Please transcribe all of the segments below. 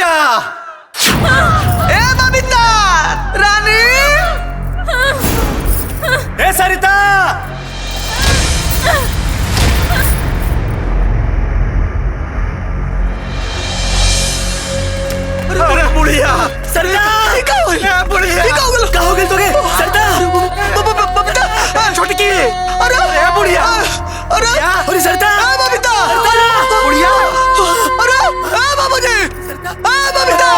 ए बबीता रानी, ए सरिता, अरे बुढ़िया सरिता, बुढ़िया कहाँ हो गई तोगे? सरिता, बबीता छोटकी, अरे बुढ़िया, अरे सरिता, बबीता बुढ़िया, अरे बाबूजी, बबीता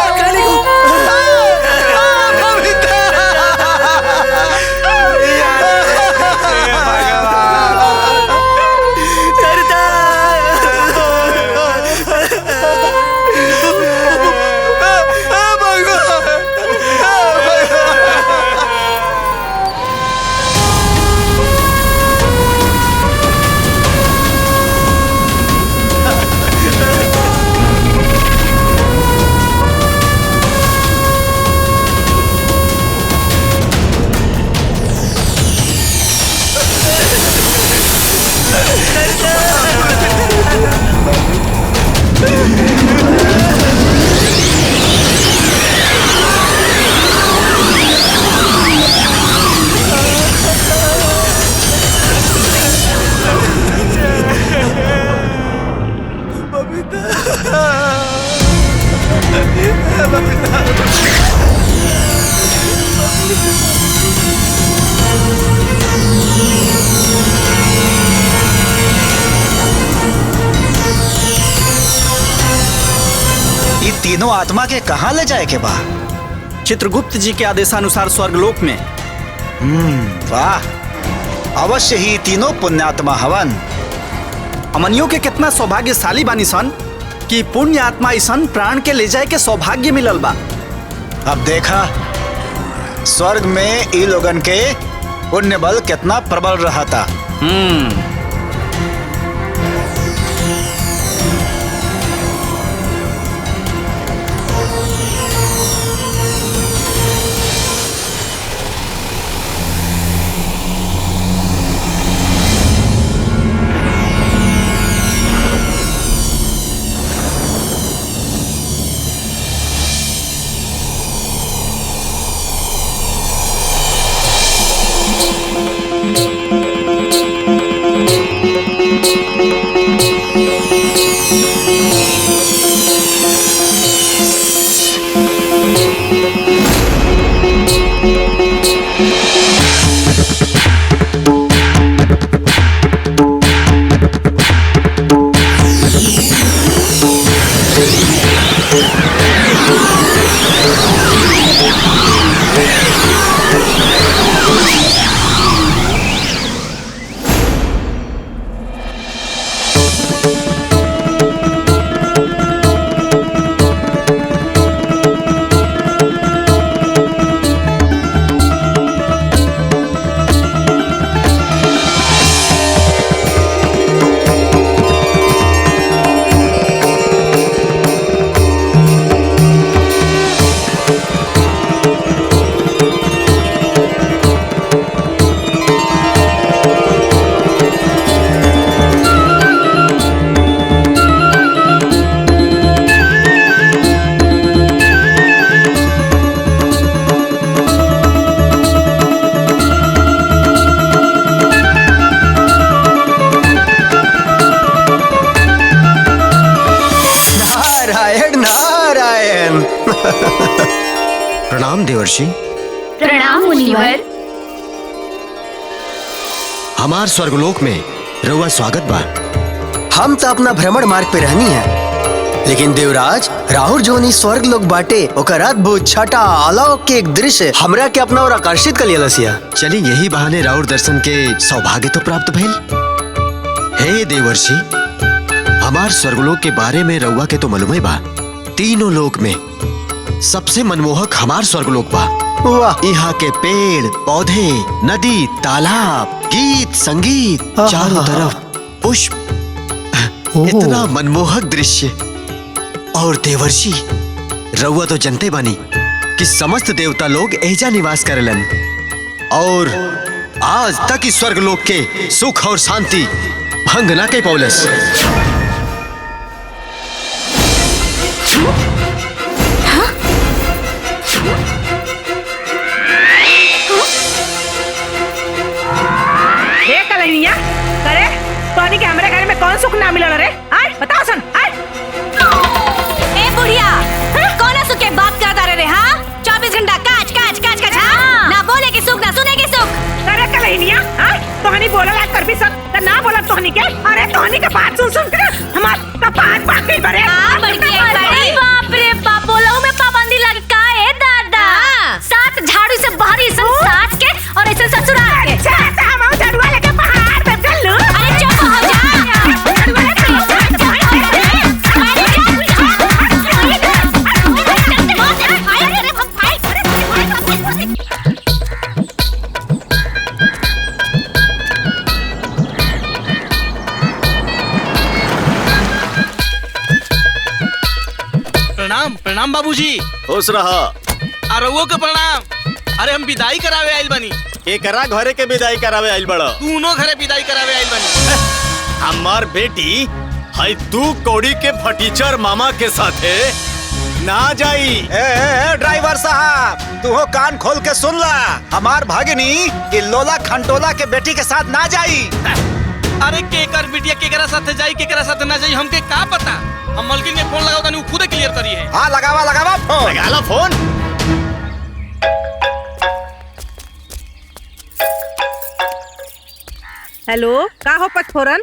तीनों आत्मा के कहाँ ले जाए के बा? चित्रगुप्त जी के आदेशानुसार स्वर्गलोक में। वाह, अवश्य ही तीनों पुण्यात्मा हवन। अमनियों के कितना सौभाग्यशाली बानी सन कि पुण्य आत्मा ईसन प्राण के ले जाए के सौभाग्य मिलल बा। अब देखा स्वर्ग में ई लोगन के पुण्य बल कितना प्रबल रहा था। प्रणाम देवर्षि। प्रणाम मुनिवर। हमार स्वर्गलोक में रउआ स्वागत बा। हम तो अपना भ्रमण मार्ग पे रहनी है, लेकिन देवराज राहुल जोनी स्वर्ग लोग बाटे ओकर अद्भुत छटा अलौकिक दृश्य हमरा के अपना और आकर्षित कर लिया। चली यही बहाने राहुल दर्शन के सौभाग्य तो प्राप्त भइल। हे देवर्षि, हमार स्वर्गलोक के बारे में रउआ के तो मालूम बा। तीनों लोक में सबसे मनमोहक हमार स्वर्गलोक बा। वाह, यहाँ के पेड़ पौधे, नदी, तालाब, गीत संगीत, चारों तरफ पुष्प, इतना मनमोहक दृश्य। और देवर्षि, रउआ तो जनते बानी कि समस्त देवता लोग एजा निवास करेलन और आज तक इस स्वर्गलोक के सुख और शांति भंग ना के पौलस। प्रणाम प्रणाम बाबूजी। खुश रहा। अरउओ के प्रणाम। अरे हम विदाई करावे आइल बनी। एकरा घरे के विदाई करावे आइल बड़ा। दोनों घरे विदाई करावे आइल बनी। हमार बेटी है तू कौड़ी के फटीचर मामा के साथे ना जाई। ए ड्राइवर साहब, तू हो कान खोल के सुन ला। हमार भागिनी ये लोला खंटोला के बेटी के साथ ना जाई। अरे केकर बिटिया केकरा साथे जाई केकरा साथे ना जाई हमके का पता। हम मलकिन के फोन लगाओ तनी उ खुद क्लियर करी है। हाँ लगावा फोन। लगा फोन। हेलो, का हो पटफोरन?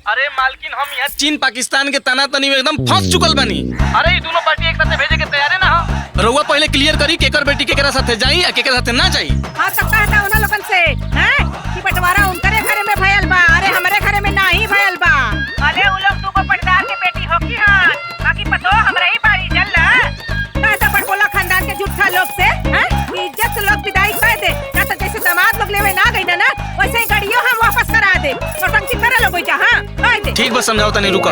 अरे मालकिन हम यहाँ चीन पाकिस्तान के तना तनी में एकदम फंस चुकल बनी। अरे ये दोनों पार्टी एक साथ भेजे के तैयार है ना हो। रउआ पहले क्लियर करी केकर बेटी केकरा साथे जाई या केकरा साथे ना जाई। हाँ तो कहता उन लोगन से हैं कि बंटवारा उनकरे घरे में भयल बा, अरे हमारे घरे में नहीं भयल बा। अरे उ लोग दूगो पटदार के बेटी हो की हां, बाकी पतो हमरे ही बाड़ी चल ना। कहता बड़कोला खानदान के झूठा लोग से हैं इज्जत से लोग विदाई कर दे, ना तो जैसे दामाद लोग लेवे ना गई ना वैसे ही गाड़ियों हम वापस करा दे। नौटंकी करे लोग जा। हां कह दे। ठीक बस समझाओ तनी रुको।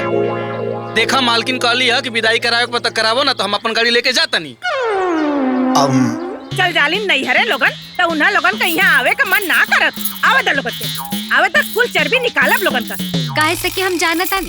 देखा मालकिन कहली है कि विदाई करावे के पता करावो ना तो हम अपन गाड़ी लेके जाता नहीं। चल जालिम नहीं हरे लोगन तो उन्हा लोगन का यहाँ आवे का मन ना करत। आवे द लोगन के आवे तक कुल चर्बी निकालब लोगन का। काहे से कि हम जानता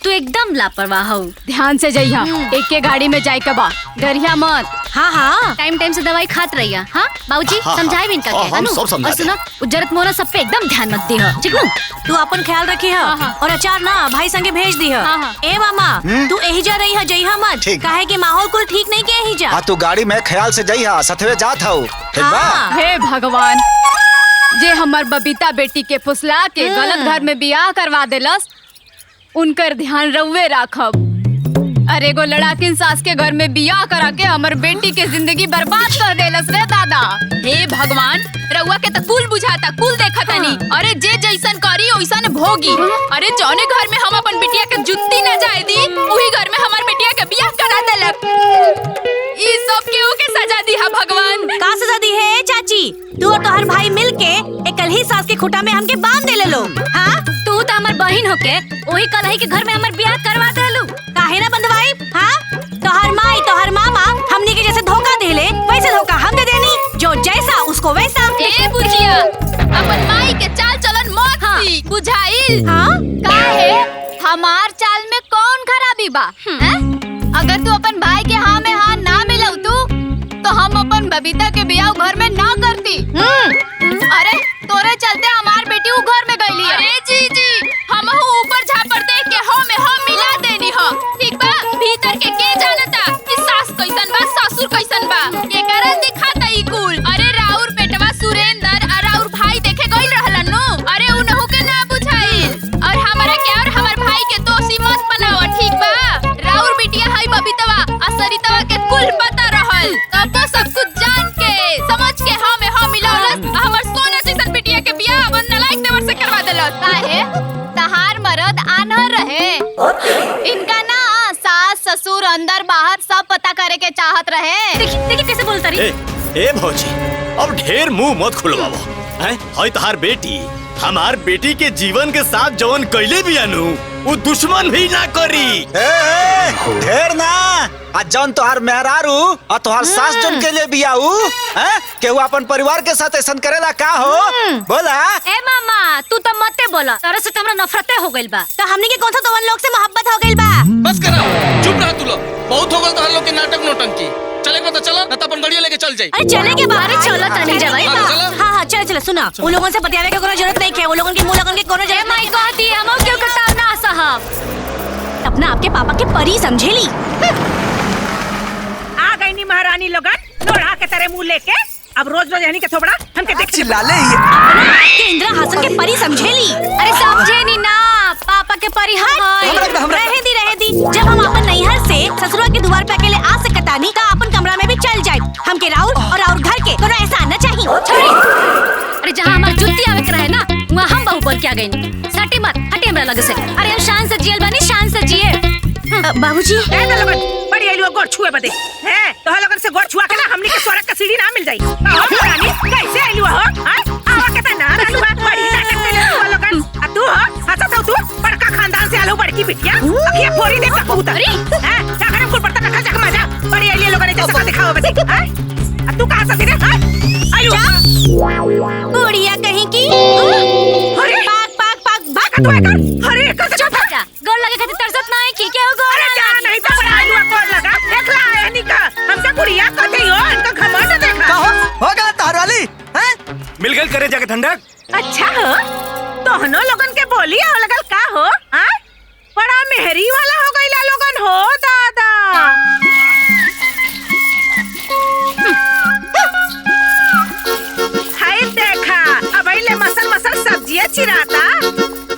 तू एकदम लापरवाह हो। ध्यान से जइहा, एक के गाड़ी में जाए कबा, डरिया मत। हाँ टाइम टाइम से दवाई खात रहिया। हाँ बाबूजी समझाए भी इनका के। हम सब समझा और सुनो उज्जरत मोरा सब पे एकदम ध्यान मत दिह ठीक नु। तू अपन ख्याल रखी है और अचार ना भाई संगे भेज दी है। ए मामा तू यही जा रही है जइहा मत, काहे कि माहौल कुल ठीक नहीं के यही जा। हाँ तू गाड़ी में ख्याल से जाइहा, सथवे जात हूँ। हे भगवान, जे हमर बबीता बेटी के फुसला के गलत घर में बियाह करवा देलस उनकर ध्यान रउवे राखब। अरे एगो लड़ाकिन सास के घर में बियाह करा के हमर बेटी के जिंदगी बर्बाद कर देलस रे दादा। हे भगवान, रउआ के त कुल बुझाता कुल देखता नहीं। अरे जे जैसन करी ओइसन भोगी। अरे जौने घर में हम अपन बिटिया के जुत्ती न जाए दी वही घर में हमार बिटिया के बियाह करा देलक। ई सब केहू के सजा दी है भगवान। का सजा दी है चाची? तू और तोहर भाई मिलके एकल ही सास के खुटा में हमके बांध देले लो। हाँ तू तो हमार बहन होके वही कलही के घर में हमार बियाह करवा देलू। काहे ना बंधवाई? हाँ तोहर माई तोहर मामा हमनी के जैसे धोखा देले वैसे धोखा हम दे देनी, जो जैसा उसको वैसा। ए बुझिया, अपन माई के चाल चलन मत सी बुझाइल। हाँ काहे हमार चाल में कौन खराबी बा? अगर तू अपन भाई के हाँ में हाँ ना मिलाऊ तो हम अपन बबीता के बियाह घर में ना करती। अरे तोरे चलते हमार बेटी उ घर में गईली। अरे जी हम ऊपर झापर देख के हो में हम मिला देनी हो ठीक बा। भीतर के जानता कि सास कैसन बा ससुर कैसन बा ये करन दिखाता ई कुल। अरे राउर बेटवा सुरेंद्र और राउर भाई देखे गइल रहलन नो। अरे उनहु के ना बुझाइल और हमरा के और हमर भाई के दोषी मत बनाओ ठीक बा। राउर बिटिया हाई बबीतवा आ सरितवा के कुल पता रहल तब तो सब कुछ जान के समझ के हम में हम मिलावलस हमर सोना जैसन बिटिया के बियाह अपन नलायक देवर से करवा देलस। काहे तहार मर्द आनहर रहे, इनका ना सास ससुर अंदर बाहर सब पता करे के चाहत रहे। देखी कैसे बोलता रही। ए भौजी अब ढेर मुंह मत खुलवावो। हैं हई तहार बेटी हमार बेटी के जीवन के साथ जवन कैले भी अनु वो दुश्मन भी ना करी। ढेर ना आज जौन तोहार मेहरारू और तोहार सास जौन के लिए भी आऊ केहू अपन परिवार के साथ ऐसा करेला का हो बोला। ए मामा तू तो मते बोला, तोरे से हमरा नफरते हो गइल बा। तो हमनी के कौन सा दोवन लोग से मोहब्बत हो गइल बा? बस करा चुप रह तू लोग, बहुत हो गल तोहर लोग के नाटक नौटंकी। चले पता चलो ना तो अपन गाड़ी लेके चल जाई। अरे चले के बाहर चलो तनी जवाई। हाँ चले सुना वो लोगों से बतियावे के कोनो जरूरत नहीं है। वो लोगों के मुंह लगन के कोनो जरूरत माई कहती हम क्यों करता ना साहब अपना आपके पापा के परी समझेली। आ गई नी महारानी लोगन लोढ़ा के तरह मुंह लेके। अब रोज रोज यानी के थोबड़ा हमके देख चिल्ला ले आपके इंदिरा हासन के परी समझेली। अरे समझे नी ना पापा के परी रहे दी जब हम अपन नैहर से ससुरा के द्वार पे अकेले आ सकता नहीं तो अपन कमरा में भी चल जाए। हमके राउर और राउर घर के कोनो ऐसा आना चाहिए। अरे जहाँ हमार जुत्ती आवे के रहे ना वहाँ हम बहु बोल के आ गई। सटी मत हटी हमरा लगे से। अरे हम शान से जियल बानी शान से जिए। बाबूजी बड़ी आलू गोड़ छुए बदे हैं तो लोगन से गोड़ छुआ के ना हमनी के स्वर्ग का सीढ़ी ना मिल जाई। महारानी कैसे आलू हो? आवा के ता ना आलू बड़ी नाटक में लगा लोगन। आ तू हो हंसा तो तू बड़का खानदान से आलू बड़की बिटिया अखिया फोड़ी दे कबूतर। हैं जाकर कुल पड़ता रखा जग मजा हो बच्ची हाँ? तू कहाँ से रे हाँ? आयु बुढ़िया कहीं की अरे पाक पाक पाक भाग तू आकर अरे कैसे चुप हो जा गोल लगे खातिर तरसत ना है की क्या हो अरे जा नहीं तो बड़ा आयु को लगा देख ला है निका हमसे बुढ़िया कहते हो इनका घमंड देखा होगा तारवाली हैं? मिल गई करे जाके ठंडक। अच्छा हो तोहनो लोगन के बोली आओ लगल का हो हाँ? बड़ा मेहरी वाला हो गईला लोगन हो दादा हाय देखा अब ले मसल मसल सब्जियां चिराता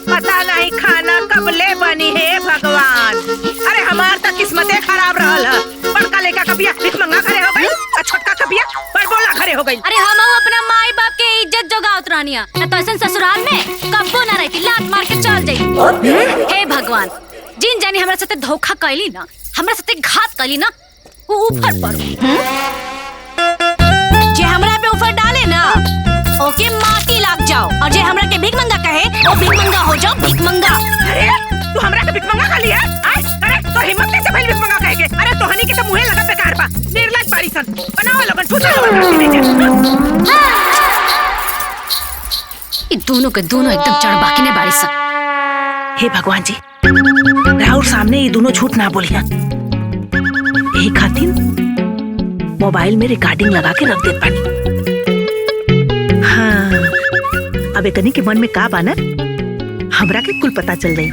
पता नहीं खाना कब ले बनी है भगवान। अरे हमार तो किस्मते खराब रहल है बड़का लेका कबिया भिख मंगा खड़े हो गई और छोटका कबिया बड़बोला खड़े हो गई। अरे हम अपना माई बाप के इज्जत जोगावत रानिया न तो ऐसा ससुराल में कब्बो ना रहती लात मार के चल जाई। हे भगवान जिन जानी हमरा साथे धोखा कैली ना हमरा साथे घात कैली ना वो ऊपर पड़ो। जे हमरा पे ऊपर डाले ना ओके माटी लाग जाओ और जे हमरा के भीख मंगा कहे वो भीख मंगा हो जाओ भीख मंगा। अरे तू हमरा के भिख मंगा खा लिया अरे तो हिम्मत कैसे भइल भिख मंगा कहे के? अरे तोहनी के तो मुंहे लगा बेकार बा निर्लज बाड़ी सन बनाओ लोगन ठूसा ये दोनों के दोनों एकदम चढ़बाकी ने बाड़ी सन। हे भगवान जी राहुल सामने ये दोनों झूठ ना बोलिया यही खातिर मोबाइल में रिकॉर्डिंग लगा के रख देत पानी। हाँ अब एकनी के मन में का बाना हमरा के कुल पता चल गई।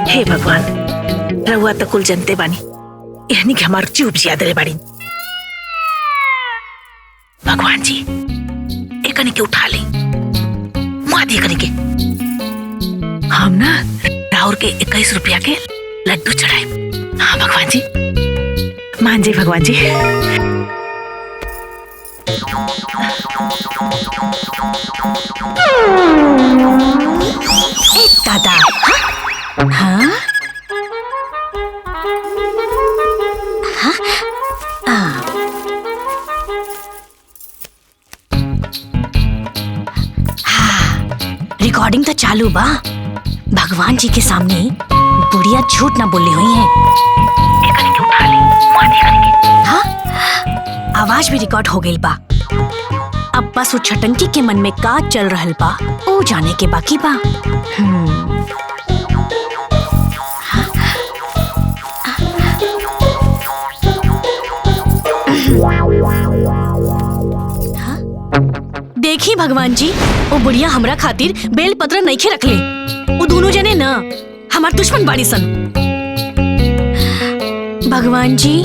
हे भगवान रहुआ तो कुल जनते बानी यानी कि हमार चुप जिया दे बाड़ी। भगवान जी एकनी के उठा ले मादी एकनी के हम ना राहुल के 21 रुपया के लड्डू चढ़ाए। हाँ भगवान जी मान जी भगवान जी। ए दादा हाँ रिकॉर्डिंग तो चालू बा। भगवान जी के सामने बुढ़िया झूठ ना बोली हुई है। हाँ? आवाज भी रिकॉर्ड हो गई बा। अब बस वो छटंकी के मन में का चल रहल बा वो जाने के बाकी बा। देखी भगवान जी वो बुढ़िया हमरा खातिर बेल पत्र नइखे रखले। वो दोनों जने ना हमार दुश्मन बाड़ी सन। भगवान जी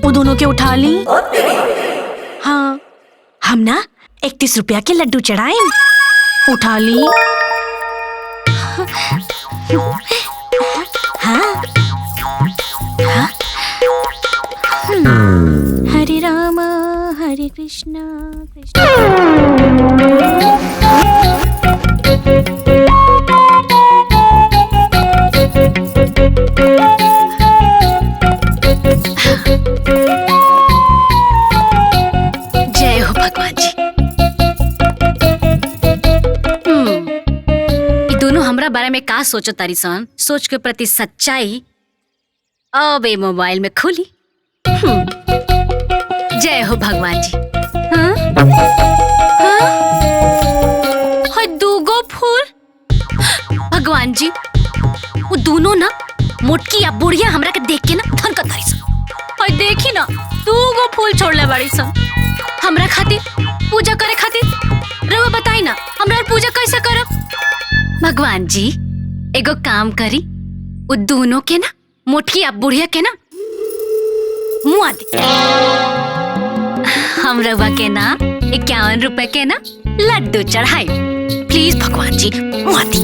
वो दोनों के उठा ली। हाँ हम ना 31 रुपया के लड्डू चढ़ाए उठा ली। हाँ हाँ हरे राम हरे कृष्णा जय हो भगवान जी। ये दोनों हमरा बारे में का सोचो तारी सन सोच के प्रति सच्चाई अब ये मोबाइल में खुली। जय हो भगवान जी। हाँ? हाँ? हाय दूगो फूल भगवान जी वो दोनों ना मोटकी या बुढ़िया हमरा के देख के ना थनकत तारी सन। हाय देखी ना दूगो फूल छोड़ले बाड़ी सन हमरा खातिर पूजा करे खातिर। रहुआ बताई ना हमरा पूजा कैसे करब? भगवान जी एगो काम करी वो दोनों के ना मोटकी या बुढ़िया के ना मुआ दे। हम रवा के ना 51 रुपए के ना लड्डू चढ़ाई प्लीज भगवान जी मुआ दी।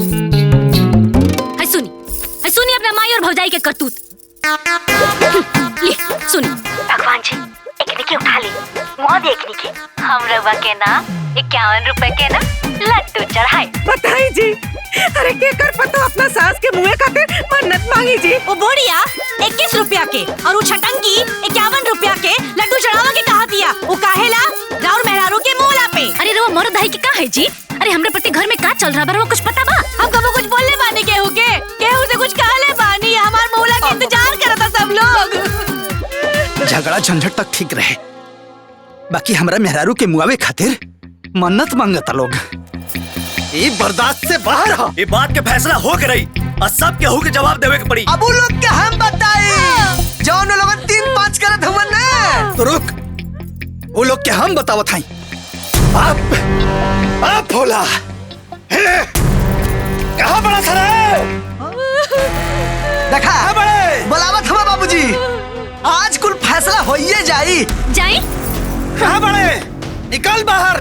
हाय सुनी अपना माई और भौजाई के करतूत। ले सुनी भगवान जी एकनी के उठा ली मुआ दे एकनी के। हम रवा के ना 51 रुपए के ना लड्डू चढ़ाई। बताई जी अरे के कर पता अपना सास के मुंह खातिर मन्नत मांगी जी। वो बुढ़िया 21 रुपया के और वो छटंकी 51 रुपया के लड्डू चढ़ावा के कहा दिया। वो काहेला राउर मेहरारू के मोला पे। अरे रवा मर्द है कि का है जी? अरे हमरे पति घर में का चल रहा बा कुछ पता बा? हम कबो कुछ बोलने बानी केहू के केहू से कुछ कहले बानी हमार मौला के इंतजार करता सब लोग। झगड़ा झंझट तक ठीक रहे, बाकी हमरा मेहरारू के मुआवे खातिर मन्नत मांगता लोग। ये बर्दाश्त से बाहर हो। ये बात के फैसला हो के रही और सब केहू के जवाब देवे के पड़ी। अब वो लोग के हम बताई जौन लोग 3-5 करत हुवन ना। तो रुक, वो लोग के हम बतावत हई। आप भोला कहाँ बड़ा था रे? देखा बड़े बुलावत हवा बाबूजी, आज कुल फैसला होइए जाई। जाई? कहाँ बड़े? निकल बाहर।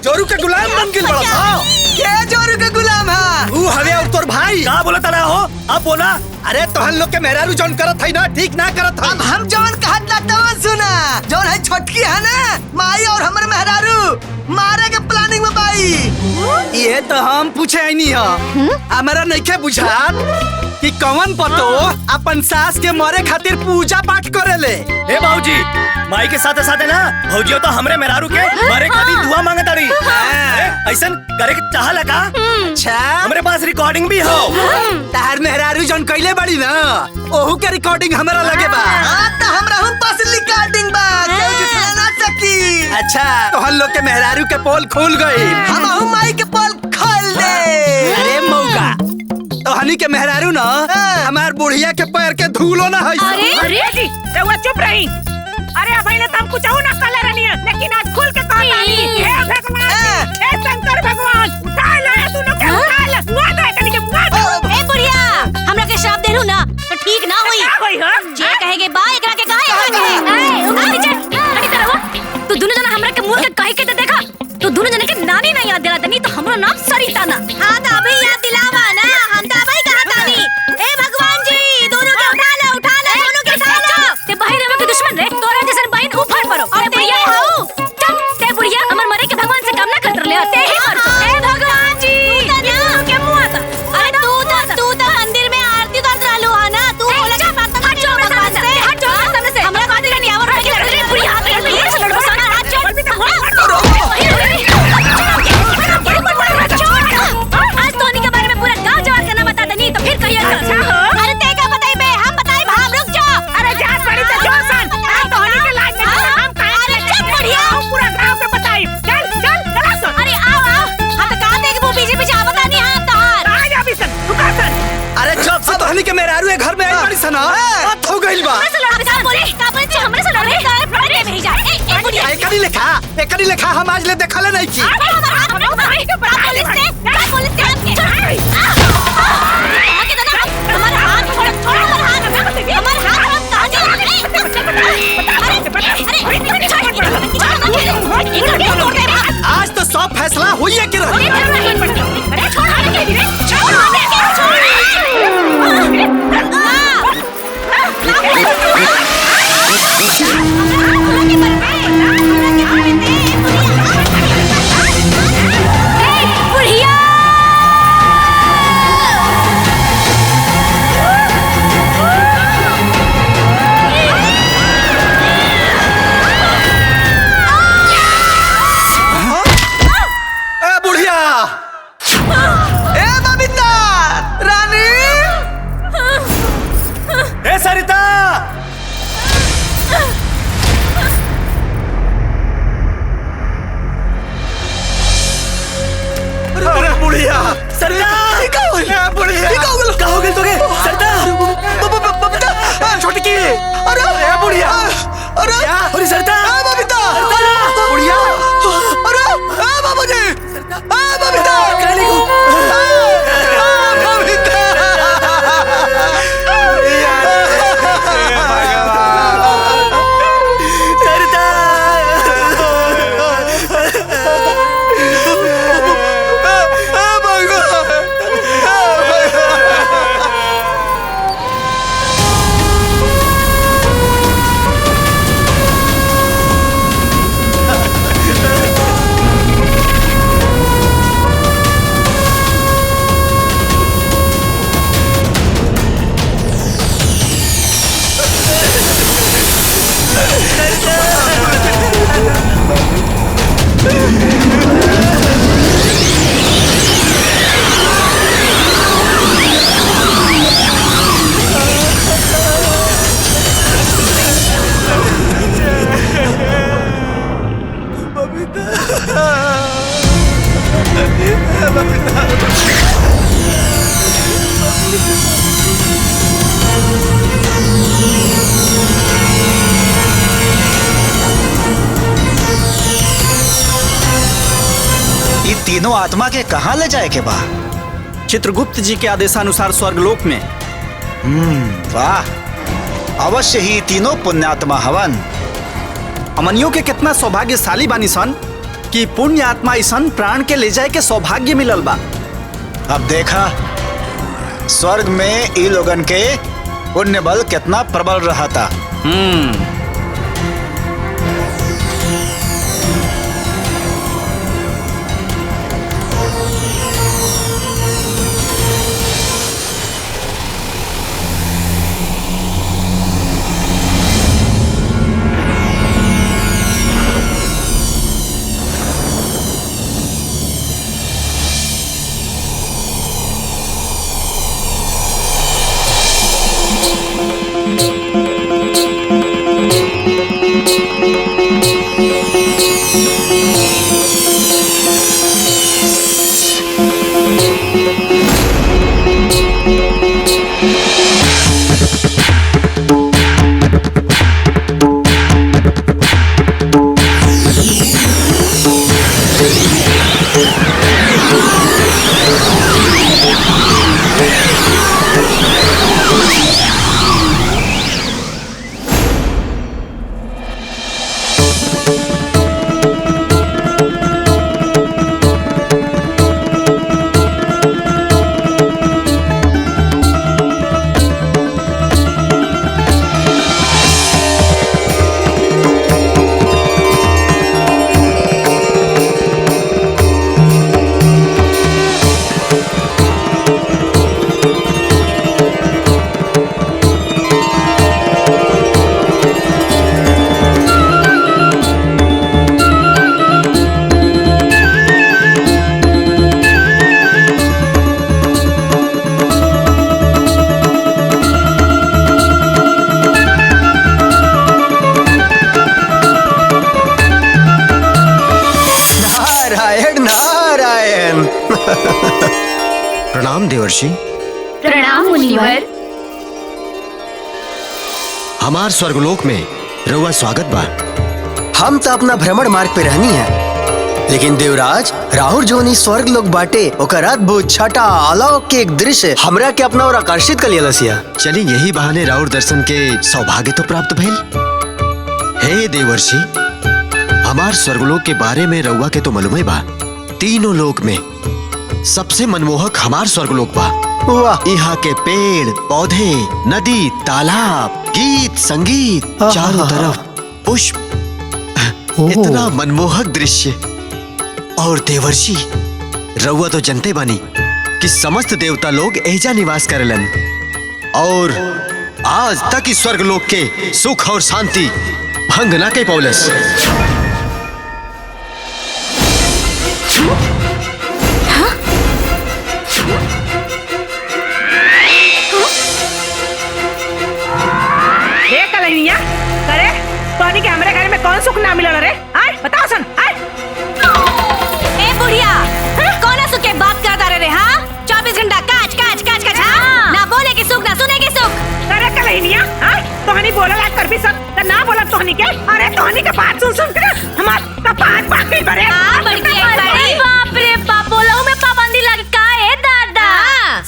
जोरू के गुलाम बन के बड़ा था। क्या जोरू के गुलाम है? तू हवे और तोर भाई का बोला तड़ा हो? अब बोला। अरे तोहन लोग के मेहरारू जौन करत है ना ठीक ना करत है। अब हम जौन कहत ना तवन सुना, जौन है छोटकी है ना माई और हमर मेहरारू मारे के प्लानिंग में बाई। ये तो हम पूछे आई नहीं है, हमारा नहीं के बुझात कि कौन पतो अपन सास के मरे खातिर पूजा पाठ करेले। ए बाबूजी, माई के साथे साथे ना भौजियो तो हमरे मेहरारू के मरे खातिर दुआ मांगत ताड़ी। ऐसन करे के चाहला का? अच्छा, हमरे पास रिकॉर्डिंग भी हो। तार मेहरारू जौन कइले बड़ी ना, ओहू के रिकॉर्डिंग हमरा लगे बा। हां त हमरा हम पास रिकॉर्डिंग बा, केहू झुठला ना सकी। अच्छा, तो हम लोग के मेहरारू के पोल खुल गई। हम माई के पोल खोल दे। अरे मौका, तो हनी के मेहरारू ना हमार बुढ़िया के पैर के धूलो ना है। अरे जी रउआ चुप रही। अरे अब पहले तो हम कुछ ना कल रहनी है, लेकिन आज खुल के कह रही हे भगवान, हे शंकर भगवान, उठा लो तू लोग के उठा लो। मुआ दे कनी के मुआ दे। ए बुढ़िया, हमरा के श्राप देलू ना तो ठीक ना होई। क्या होई हो? जे कहेगे बा एकरा के काहे कहे? ए उठा नीचे हटी तरह। तू दोनों जना हमरा के मुंह के कहे के देखा। तू दोनों जने के नानी ना याद दिला दनी तो हमरो नाम सरिता ना। हां तो अभी याद दिलावा ना, हम तो अभी कहा तानी। ए भगवान जी, दोनों के उठा लो दोनों के उठा लो। ते बाहर रवा के दुश्मन रे, तोरा जैसन बहन उफाड़ पड़ो। और बुढ़िया हाउ चल ते बुढ़िया हमर मरे के भगवान से काम ना करत रले ते ही मर। ए भगवान जी, तू के मुंह आता। अरे तू तो मंदिर में आरती उतार रहलू है ना, तू बोला के प्रार्थना कर जो भगवान से। हट जाओ सामने से। हमरा बात नहीं आवत है कि अरे बुढ़िया हाथ लड़ो साना हाथ छोड़। आज तोनी के बारे में पूरा गांव जवार का नाम बता दनी तो फिर कहिए अच्छा हो। अरे ते का बताई बे, हम बताई भाम रुक जा। अरे जा पड़ी तो जो सन। आज तो होने के लायक नहीं है, हम काहे अरे चुप बढ़िया, हम पूरा गांव के बताई। चल चल चला सन। अरे आओ हम तो कहा थे कि वो पीछे पीछे आवता नहीं हां तहार। आ जा भी सन, रुका सन। अरे जब से तो हनी के मेहरारू ए घर में आई बड़ी सना, बात हो गइल बा। का बोले हमरे से लड़े पड़े में ही जा। ए बुढ़िया, एकरी लेखा हम आज ले देखले नहीं की। आज तो सब फैसला हुई है कि सरिता अरे बुढ़िया सरिता बुढ़िया क्या हो गया तुझे सरिता छोटकी अरे बुढ़िया अरे सरिता बुढ़िया अरे बाबूजी बबीता ये तीनों आत्मा के कहाँ ले जाए के बा? चित्रगुप्त जी के आदेशानुसार स्वर्गलोक में। वाह, अवश्य ही तीनों पुण्यात्मा हवन। अमनियों के कितना सौभाग्यशाली बानी सन कि पुण्य आत्मा ईसन प्राण के ले जाए के सौभाग्य मिलल बा। अब देखा स्वर्ग में ई लोगन के पुण्य बल कितना प्रबल रहा था। प्रणाम देवर्षि। प्रणाम मुनिवर। हमार स्वर्गलोक में रउआ स्वागत बा। हम तो अपना भ्रमण मार्ग पे रहनी है, लेकिन देवराज राहुल जोनी स्वर्ग लोग बाटे ओकर अद्भुत छटा अलौकिक दृश्य हमरा के अपना और आकर्षित कर लिया। चली यही बहाने राहुल दर्शन के सौभाग्य तो प्राप्त भइल। हे देवर्षि, हमार स्वर्गलोक के बारे में रउआ के तो मालूम बा। तीनों लोक में सबसे मनमोहक हमार स्वर्गलोक बा। वाह, यहाँ के पेड़ पौधे, नदी, तालाब, गीत संगीत, चारों तरफ पुष्प, इतना मनमोहक दृश्य। और देवर्षि, रउआ तो जनते बानी कि समस्त देवता लोग एजा निवास करेलन और आज तक इस स्वर्गलोक के सुख और शांति भंग ना के पौलस। करे पानी के हमारे घर में कौन सुख ना मिलल रे? आय बताओ सन। आय ए बुढ़िया, कौन सुख के बात करता रे? हाँ, 24 घंटा काच काच काच काच। हाँ, ना बोले के सुख ना सुने के सुख। करे कलहिनिया, आय तोहनी बोला लाग कर भी सब त ना बोला तोहनी के। अरे तोहनी के बात सुन सुन के हमार कपाट पाके बरे। हां बड़की एक बड़ी। बाप रे बाप, बोलऊ में पाबंदी लग का है दादा।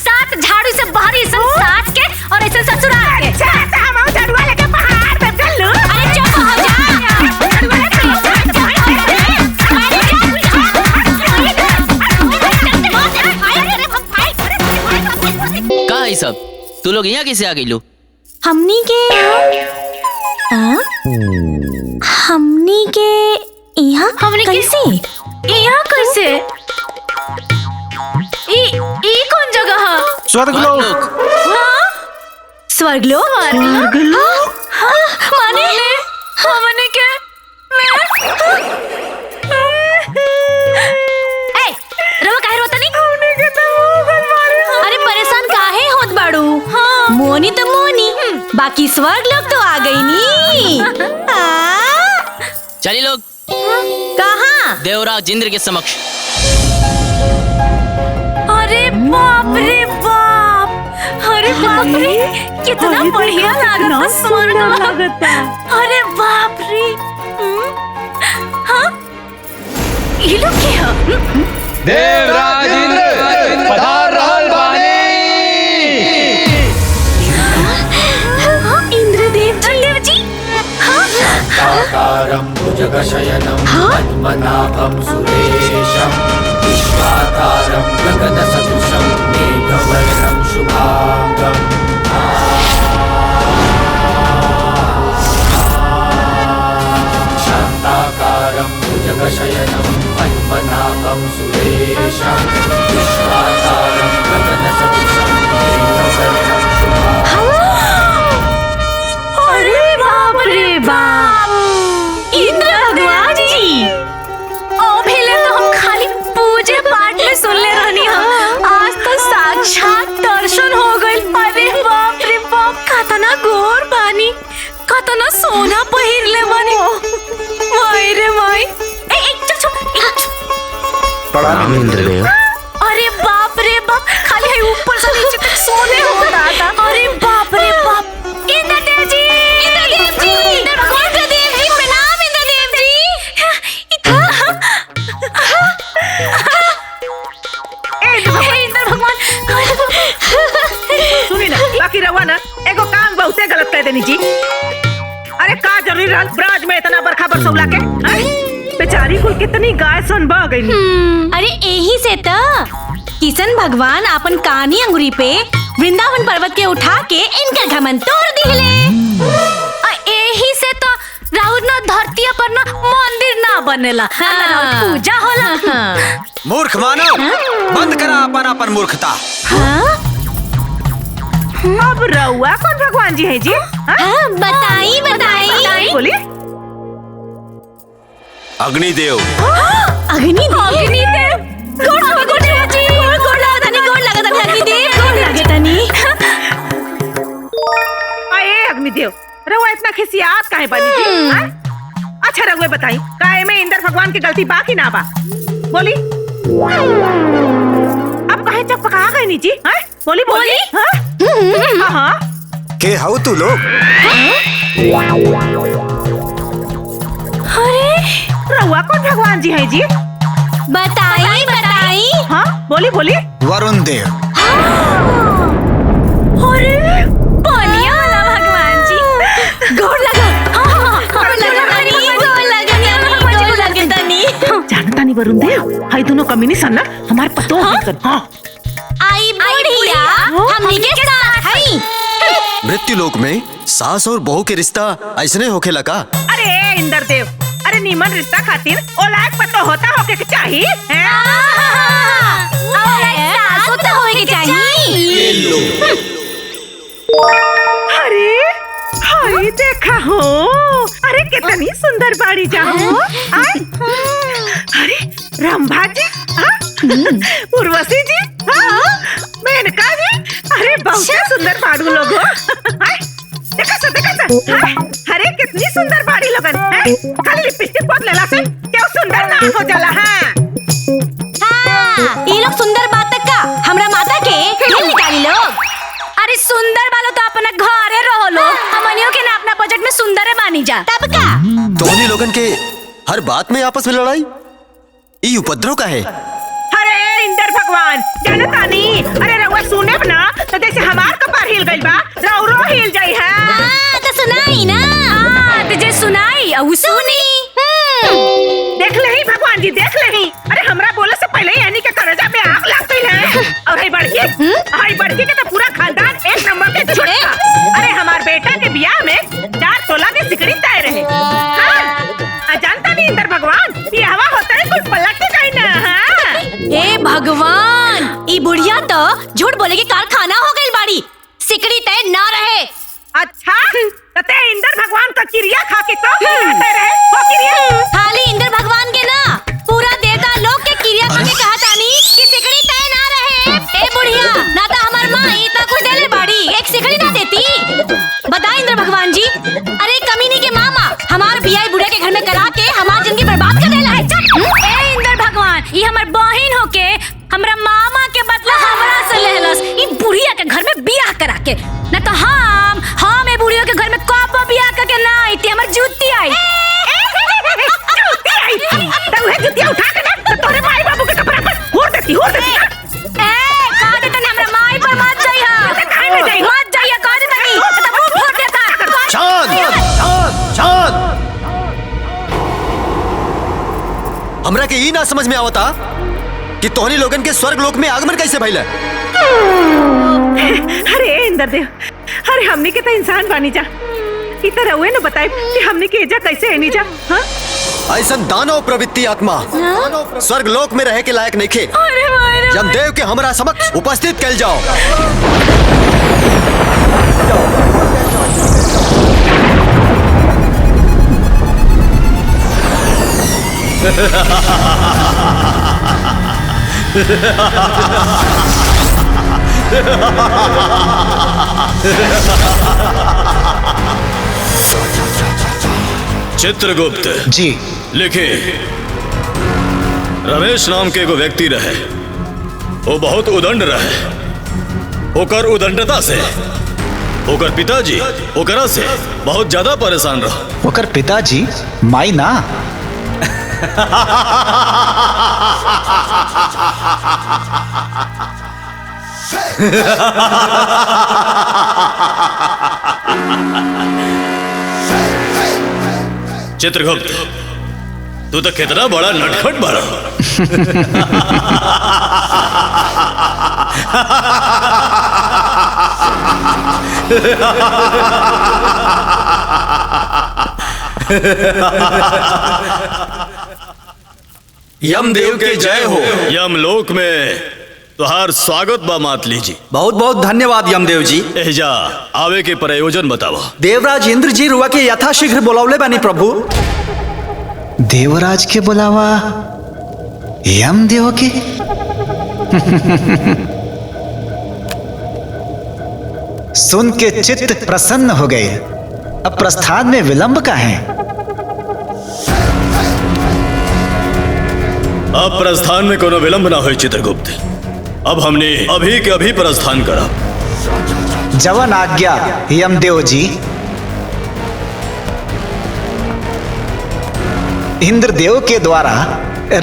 सात झाड़ू से बाहरी सब साथ के और ऐसे ससुराल के। अच्छा त हम झाड़ुआ लेके पहाड़ पे चल लू। अरे चुप हो जा। का है सब? तू लोग यहाँ कैसे आ गई लो? हमनी के यहाँ कैसे? यहाँ कैसे? ई कौन जगह है? स्वर्गलोक। हाँ? स्वर्गलोक? माने हमने के रवा काहे रोता नहीं? अरे परेशान काहे होत बाड़ू? मोनी तो मोनी, बाकी स्वर्गलोक तो आ गई नी। चलिए लोग कहाँ? देवराज इंद्र के समक्ष। बाप रे, कितना बढ़िया लागता, सुंदर लागता। अरे बाप रे। हाँ, ये लोग क्या? देवराज इंद्र पधार रहल बानी। इंद्रदेव जी। शाकाकारं भुजगशयनं पद्मनाभं सुरेशं विश्वाकारं गगनसदृशं मेघवर्णं शुभांगं। शाकाकारं भुजगशयनं पद्मनाभं सुरेशं विश्वाकारं गगनसदृशं मेघवर्णं शुभांगं। अरे बाप रे बाप, इंद्र भगवान जी। ओ पहले तो हम खाली पूजे पाठ में सुन ले रहनी हम, आज तो साक्षात दर्शन हो गई। अरे बाप रे बाप, कतना गोर बानी, कतना सोना पहिर ले बानी। वाई रे वाई। प्रणाम इंद्रदेव। अरे बाप रे बाप, खाली है ऊपर से नीचे तक सोने हो रहा था। अरे बाप रे बाप। इंद्रदेव जी, इंद्रदेव जी, इंद्रदेव जी, प्रणाम इंद्रदेव जी। इंद्र भगवान। सुनी ना, बाकी रवा ना एगो काम बहुते गलत कह देनी जी। अरे का जरूरी रहल ब्राज में इतना बरखा बरसौला के? बेचारी कुल कितनी गाय सन बह गई। अरे यही से तो किशन भगवान अपन कानी अंगुरी पे वृंदावन पर्वत के उठा के इनका घमंड तोड़ दिले। यही से तो राहुल ना धरती पर ना मंदिर ना बनेला, पूजा होला। मूर्ख मानव, बंद करा अपन मूर्खता। अब रउआ कौन भगवान जी है जी? बताई बताई। बोलिए। अग्निदेव। अग्निदेव। गोड़ लगा तनी। अरे अग्निदेव, रउआ इतना खिसियात काहे बनी जी? अच्छा रउआ बताई, काहे में इंद्र भगवान की गलती बा कि ना बा? बोली। अब काहे चकपका गई नी जी? बोली बोली। हाँ। के हऊ तू लोग? अरे रउआ कौन भगवान जी है जी? बताई बताई। हाँ बोली बोली। वरुण देव। अरे पानिया वाला भगवान जी। गोड़ लगा। जानता नहीं वरुण देव, हाई दोनों कमीनी सन ना हमारे पतो हैं। हाँ। आई बुढ़िया, हमनी के साथ हई। मृत्यु लोक में सास और बहू के रिश्ता ऐसने होखे लगा। अरे इंद्र देव, अरे नीमन रिश्ता खातिर ओ लायक पतो होता होके के चाहिए। सासू तो होए के चाहिए। अरे हाय देखा हो, अरे कितनी सुंदर बाड़ी जा हो। अरे रंभा जी, उर्वशी जी, मेनका जी, अरे बहुत सुंदर बाड़ू लोग हो। देखा अरे कितनी सुंदर बाड़ी लोगन। खाली लिपस्टिक पोत लेला से क्यों सुंदर ना हो जाला? ये लोग सुंदर बात का हमरा माता के खेल निकाली लोग। अरे सुंदर वालो तो अपना घरे रहो लोग, हमनियों के ना अपना बजट में सुंदर है बानी जा। तब का दोनों लोगन के हर बात में आपस में लड़ाई, ये उपद्रव का है? अरे इंद्र भगवान जानता नहीं, अरे रउआ सुने ना तो जैसे हमार कपार हिल गइल बा, रउरो हिल जाई है। तो सुनाई ना। तुझे सुनाई और सुनी। देख लही भगवान जी, देख लही। अरे हमरा बोले से पहले यानी के करजा में आग लग गई है। और हाई बड़की के तो पूरा खानदान एक नंबर के छोटा। अरे हमार बेटा के ब्याह में 4 तोला के सिकड़ी तय रहे। जानता नहीं इंद्र भगवान, ये हवा होता है कुछ पलट के गई ना। हे भगवान, ये बुढ़िया तो झूठ बोले के कारखाना हो गई बाड़ी, सिकड़ी तय ना रहे। अच्छा ते इंद्र भगवान का क्रिया खा के तो कहते रहे हो क्रिया? खाली इंद्र भगवान के ना, पूरा देवता लोग के क्रिया खा के कहा तानी कि सिकड़ी तय ना रहे। ए बुढ़िया, ना तो हमार माँ इतना कुछ देले बाड़ी, एक सिकड़ी ना देती। बता इंद्र भगवान जी, अरे कमीनी के मामा हमार बियाह बुढ़िया के घर में करा के हमार जिंदगी बर्बाद कर देला है। ए इंद्र भगवान, ये हमार बहन होके हमरा मामा के बदला हमरा से लेहलस, ई बुढ़िया के घर में बियाह करा के। कह दे तनी हमरा माई पर मत जाइहा। मत जाइहा कह दे तनी। तो मुंह फोड़ देता। शांत शांत शांत। हमरा के ई ना समझ में आवता कि तोहनी लोगन के स्वर्ग लोक में आगमन कैसे भइल है। अरे इंद्रदेव, अरे हमने के तो इंसान बानी जा। इतना रहुए न बताए कि हमने के एजा कैसे है नीजा। हाँ? ऐसा दानव प्रवृत्ति आत्मा स्वर्ग लोक में रहे के लायक नहीं खे। यमदेव के हमरा समक्ष उपस्थित कैल जाओ। चित्रगुप्त जी लिखे, रमेश नाम के एगो व्यक्ति रहे। वो बहुत उदंड रहे। ओकर उदंडता से ओकर पिताजी ओकरा से बहुत ज्यादा परेशान रहा। ओकर पिताजी माई ना। चित्रगुप्त, तू तो कितना बड़ा नटखट बड़ा। यमदेव के जय हो। यमलोक में तुहार स्वागत बा मातली जी। बहुत बहुत धन्यवाद यमदेव जी। एजा आवे के प्रयोजन बतावा। देवराज इंद्र जी रुआ के यथाशीघ्र बुलावले बानी प्रभु। देवराज के बुलावा यमदेव के। सुन के चित्त प्रसन्न हो गए। अब प्रस्थान में विलंब का है। अब प्रस्थान में कोनो विलंब ना हो चित्रगुप्त। अब हमने अभी के अभी प्रस्थान करा। जवन आज्ञा यमदेव जी। इंद्रदेव के द्वारा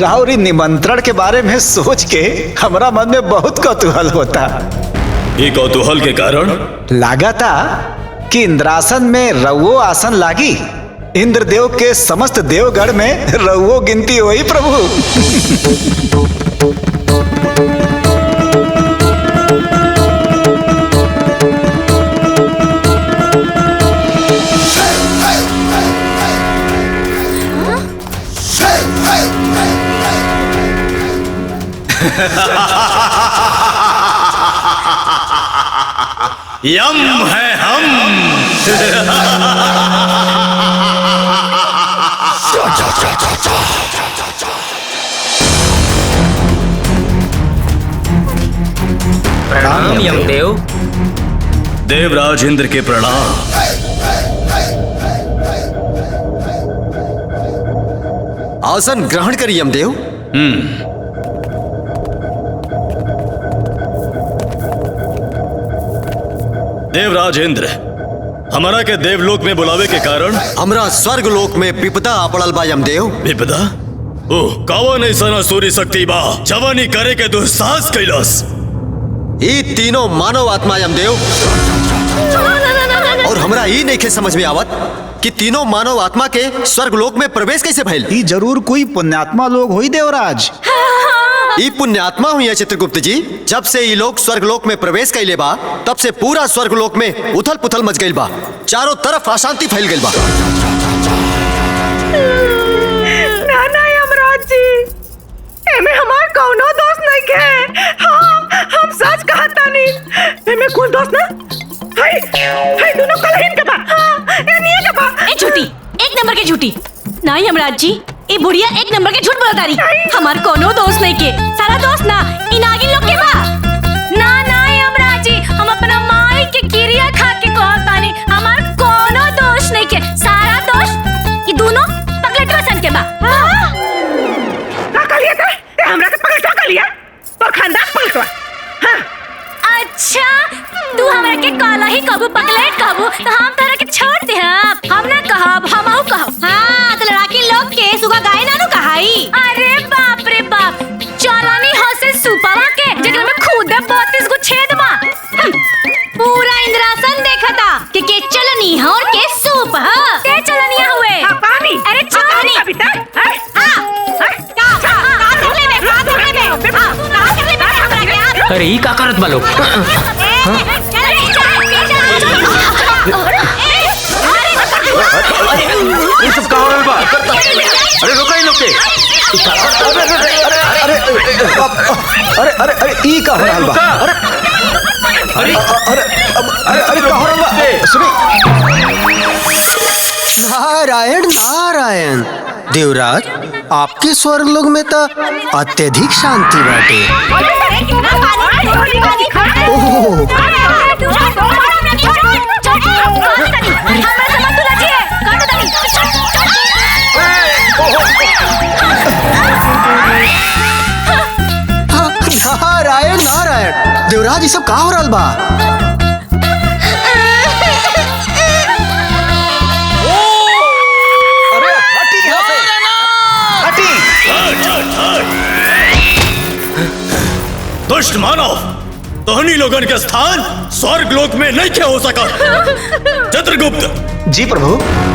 राहुरी निमंत्रण के बारे में सोच के हमारा मन में बहुत कौतूहल होता। ये कौतूहल के कारण लागा था कि इंद्रासन में रवो आसन लागी। इंद्रदेव के समस्त देवगढ़ में रवो गिनती हुई प्रभु। यम है हम। प्रणाम यमदेव। देवराज इंद्र के प्रणाम। आसन ग्रहण करिए यमदेव। देवराज इंद्र, हमारा के देवलोक में बुलावे के कारण हमरा स्वर्ग लोक में विपदा पड़ल बा यमदेव। विपदा? ओह, कौन ऐसा असुरी शक्ति बा जवानी करे के दुस्साहस कैलाश? ये तीनों मानव आत्मा यमदेव। और हमरा ये नहीं के समझ में आवत कि तीनों मानव आत्मा के स्वर्ग लोक में प्रवेश कैसे भइल। ये जरूर कोई पुण्यात्मा लोग हुई देवराज। ये पुण्यात्मा हुई है चित्रगुप्त जी। जब से ये लोग स्वर्ग लोक में प्रवेश कैले बा तब से पूरा स्वर्ग लोक में उथल पुथल मच गइल बा। चारों तरफ अशांति फैल गइल बा। ना ना यमराज जी, एमे हमार कौनो दोस्त नहीं के। हाँ, हम सच कहता नहीं। एमे कोई दोस्त ना। हाय हाय दोनों कलहिन के बा। हाँ, ये नहीं के बा। ए झूठी, एक नंबर के झूठी। ना यमराज जी, ए बुढ़िया एक नंबर के झूठ बोलता रही। हमार कोनो दोस्त नहीं के। सारा दोस्त ना इन आगे लोग के बा। ना ना यमराज जी, हम अपना माई के क्रिया खा के कहतानी हमार कोनो दोस्त नहीं के। सारा दोस्त ये दोनों पगलटवा सन के बा। का कलिया का? ए हमरा के पगलटवा कलिया? और खानदान पगलटवा। हाँ। अच्छा, तू हमरा के काला ही कबू पगलेट कबू तो हम तोरा के छोड़ दे। हम ना कहब, हमहू कहब। हां, तो लड़ाकी लोग के सुगा गाय ना नु कहाई। अरे बाप रे बाप, चलानी हो से सुपावा अरे ई का करत बा लोग? ये सब कहाँ है बा? अरे रुका इन लोग के। अरे अरे अरे ई का हो रहा बा? अरे अरे अरे अरे का हो रहा बा? सुनी। नारायण नारायण देवराज, आपके स्वर्ग लोक में तो अत्यधिक शांति बाटे। ओह, नारायण नारायण देवराज, ये सब का हो रहा बा? अरे हटी यहाँ से, हटी। दुष्ट मानव, तोहनी लोगन के स्थान स्वर्ग लोक में नहीं क्या हो सका। चित्रगुप्त जी प्रभु।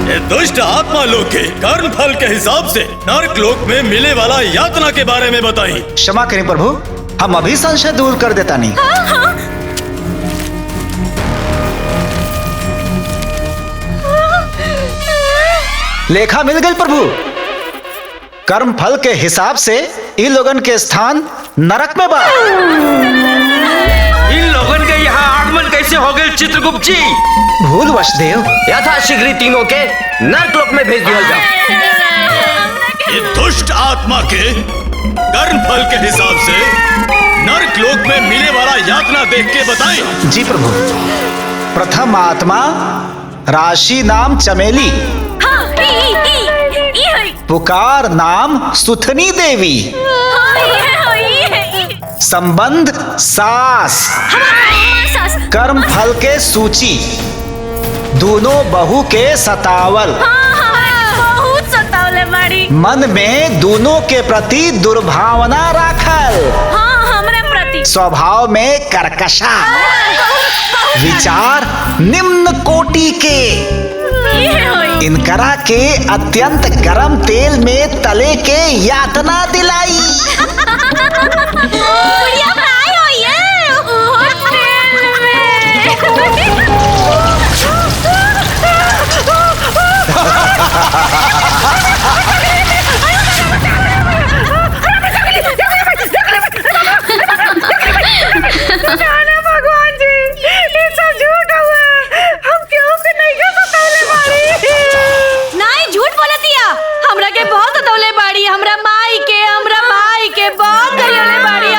ये दुष्ट आत्मा लोग के कर्म फल के हिसाब से नरक लोक में मिले वाला यातना के बारे में बताई। क्षमा करें प्रभु, हम अभी संशय दूर कर देता नहीं। लेखा मिल गई प्रभु। कर्म फल के हिसाब से इन लोगन के स्थान नरक में बा। इन लोगन के यहाँ आगमन कैसे हो गए चित्रगुप्त जी? भूलवश देव। यथाशीघ्र तीनों के नरक लोक में भेज दिया जाओ। ये दुष्ट आत्मा के कर्म फल के हिसाब से नरक लोक में मिले वाला यातना देख के बताएं। जी प्रभु। प्रथम आत्मा राशि नाम चमेली, पुकार नाम सुथनी देवी, संबंध सास, कर्म फल के सूची, दोनों बहू के सतावल, बहुत सतावले बाड़ी। मन में दोनों के प्रति दुर्भावना राखल, हमरे प्रति स्वभाव में कर्कशा, विचार निम्न कोटि के, इनकरा के अत्यंत गरम तेल में तले के यातना दिलाई। भगवान जी, ये सब झूठ हुआ। हम क्यों के नहीं के सतावले बाड़ी? नहीं, झूठ बोलत दिया। हमरा के बहुत सतावले बाड़ी, हमरा माई के बहुत गरियोले बाड़ी।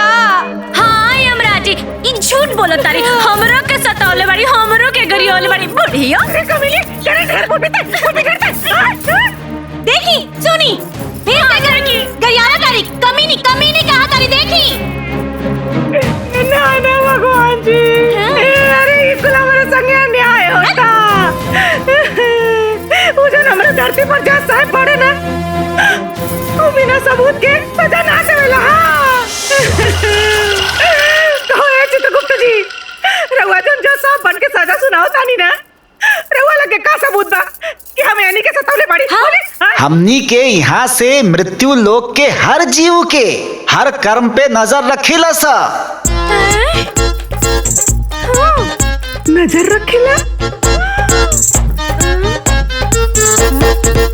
हां यमराज जी, ई झूठ बोलत तारी। हमरो के सतावले बाड़ी, हमरो के गरियोले बाड़ी। बुढ़िया अरे कमीली, तेरे घर को बिता। देखी सुनी, फिर से घर की गरियाना तारी, कमीनी कहा तारी देखी। ना ना भगवान जी, अरे इसको हमारे संगे अन्याय होता। वो जो हमारे धरती पर जा साहब पड़े ना, वो बिना सबूत के सजा ना देवेला। तो ये चित्रगुप्त जी, रउआ जो सब बन के सजा सुनाओ तानी ना, रउआ लगे का सबूत बा कि हमें यानी के सतावले बाड़ी? हमनी के यहाँ से मृत्यु लोक के हर जीव के हर कर्म पे नजर रखिला सा। नजर रखिला?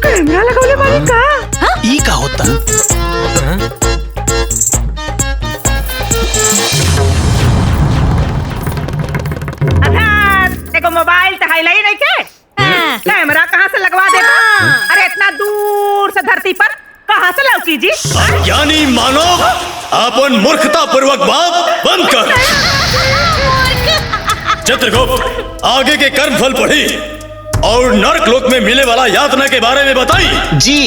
कैमरा लगौले बाड़ी का? ई का होता? देखो मोबाइल तो हाईलाइट नहीं के? कैमरा कहाँ से लगवा देगा? अरे इतना दूर से धरती पर कहाँ से लौकी जी? ज्ञानी मानव, अपन मूर्खता पूर्वक बात बंद कर। चित्रगुप्त, आगे के कर्म फल पढ़ी और नरक लोक में मिले वाला यातना के बारे में बताई। जी।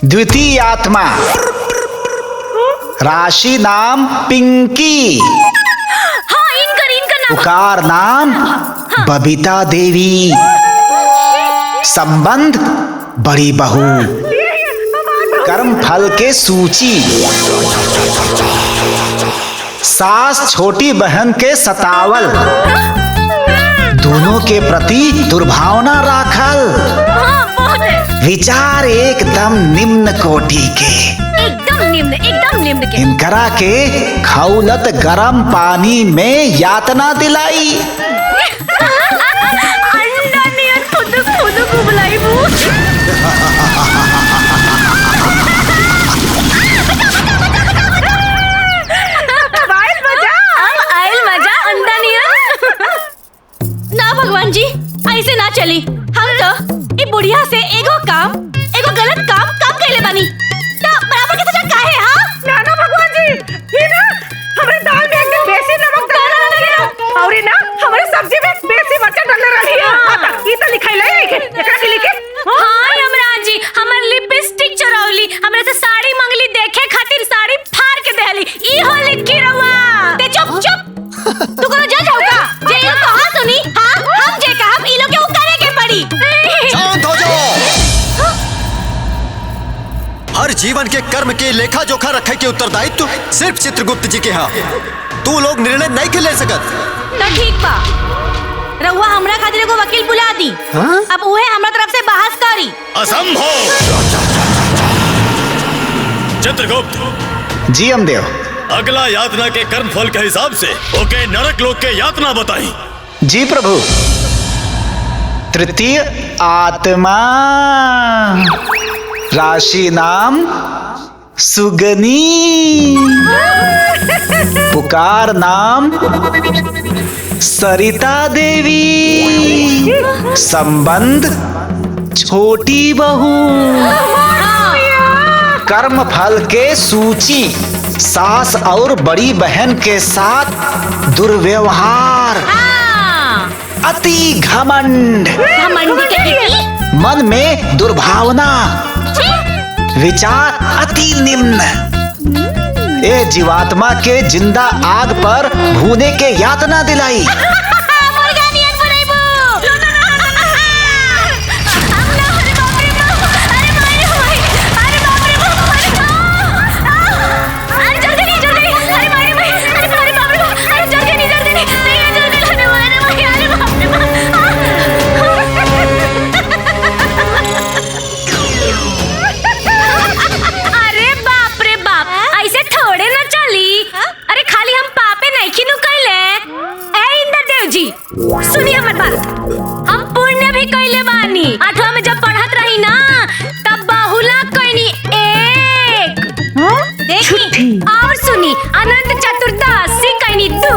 द्वितीय आत्मा राशि नाम पिंकी, पुकार नाम बबीता देवी, संबंध बड़ी बहू, कर्म फल के सूची, सास छोटी बहन के सतावल, दोनों के प्रति दुर्भावना राखल, विचार एकदम निम्न कोटि के, एकदम निम्न, एकदम के। इनकरा के खौलत गरम पानी में यातना दिलाई। अंडा नियन खुद खुद बुलाई बू। ना भगवान जी ऐसे ना चली। हम तो ई बुढ़िया से एगो गलत काम कैले बानी तो बराबर के सजा काहे? हां ना ना भगवान जी, ये ना हमरे दाल में एकदम बेसी नमक डाल रही है और ना हमारे सब्जी में बेसी मिर्च डाल रही है। ई तो लिखाइले लिखे एकरा के लिखे। हां यमराज जी हमर लिपस्टिक चोरौली, हमरे से साड़ी मंगली देखे खातिर साड़ी फाड़ के देहली। ई हो लिख के रवा ते चुप तू कोनो जज होगा जे यो कहा सुनी। हां हम जे कहब ई लोग के उतारे के पड़ी। शांत हो जाओ। हर जीवन के कर्म के लेखा जोखा रखे के उत्तरदायित्व सिर्फ चित्रगुप्त जी के यहाँ। तू लोग निर्णय नहीं के ले सकत। तो ठीक बा, रउआ हमरा खातिर एगो वकील बुला दी। अब उहे हमरा तरफ से बहस करी। असंभव। चित्रगुप्त जी हमदेव। अगला यातना के कर्म फल के हिसाब से ओके नरक लोक के यातना बताई। जी प्रभु। तृतीय आत्मा, राशि नाम सुगनी, पुकार नाम सरिता देवी, संबंध छोटी बहू, कर्म फल के सूची सास और बड़ी बहन के साथ दुर्व्यवहार, अति घमंड, मन में दुर्भावना, विचार अति निम्न, ए जीवात्मा के जिंदा आग पर भूने के यातना दिलाई। सुनिए मत बात, हम पुण्य भी कैले बानी। 8वां में जब पढ़त रही ना तब बाहुला कैनी एक। देखी और सुनी अनंत चतुर्दशी कैनी 2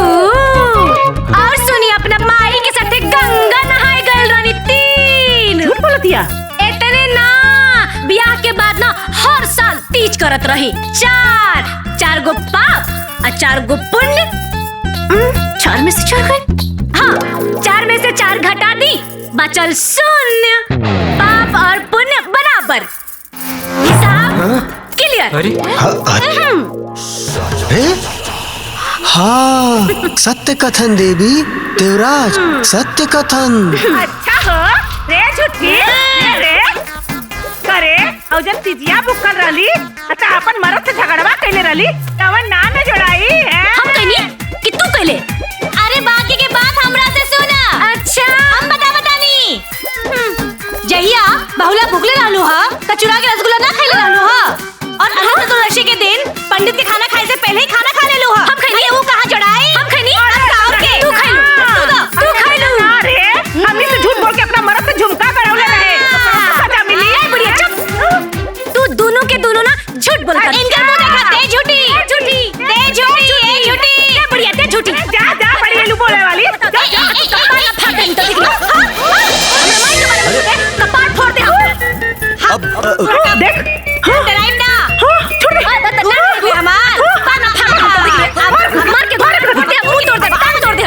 और सुनी अपना माई के साथे गंगा नहाए गइल रहनी 3। झूठ बोलतिया। इतने ना ब्याह के बाद ना हर साल तीज करत रही। 4 गो पाप और 4 गो पुण्य। 4 में से 4 गए। हाँ 4 में से 4 घटा दी, बचल 0। पाप और पुण्य बराबर। हिसाब क्लियर। हाँ सत्य कथन देवी देवराज, सत्य कथन। अच्छा हो रे झूठी रे करे और जब तिजिया बुक कर रही अच्छा अपन मरद से झगड़वा कैले रही तवन नाम में जोड़ाई है। हम कहनी कि तू कहले। अरे बाकी के बात हमरा से सुना। अच्छा हम बतानी। जहिया बहुला भुगले रहलू हा कचुरा के रसगुल्ला ना खाइले रहलू हा और अनंत चतुर्दशी के दिन पंडित के खाना खाए से पहले ही खाना खा लेलू हा। हम खनी वो कहां जड़ाई। हम खनी तू खाइलू तू खाइलू। अरे हम इसे झूठ बोल के अपना मरद से झुमका करौले रहे सजा मिली। ए बुढ़िया चुप, तू दोनों के दोनों ना झूठ बोल कर इनका मुंह देखा। ते झूठी झूठी ते झूठी ए झूठी ए बुढ़िया ते झूठी। जा जा बड़ी एलू बोले वाली जा जा कपार ना फाड़ दे तो दिख लो। हमरा माई के बारे में कपार फोड़ दे। अब देख डराइम ना छोड़ दे हमार कपार ना फाड़ दे तो दिख ले। मार के फोड़ दे, मुंह तोड़ दे, कान तोड़ दे।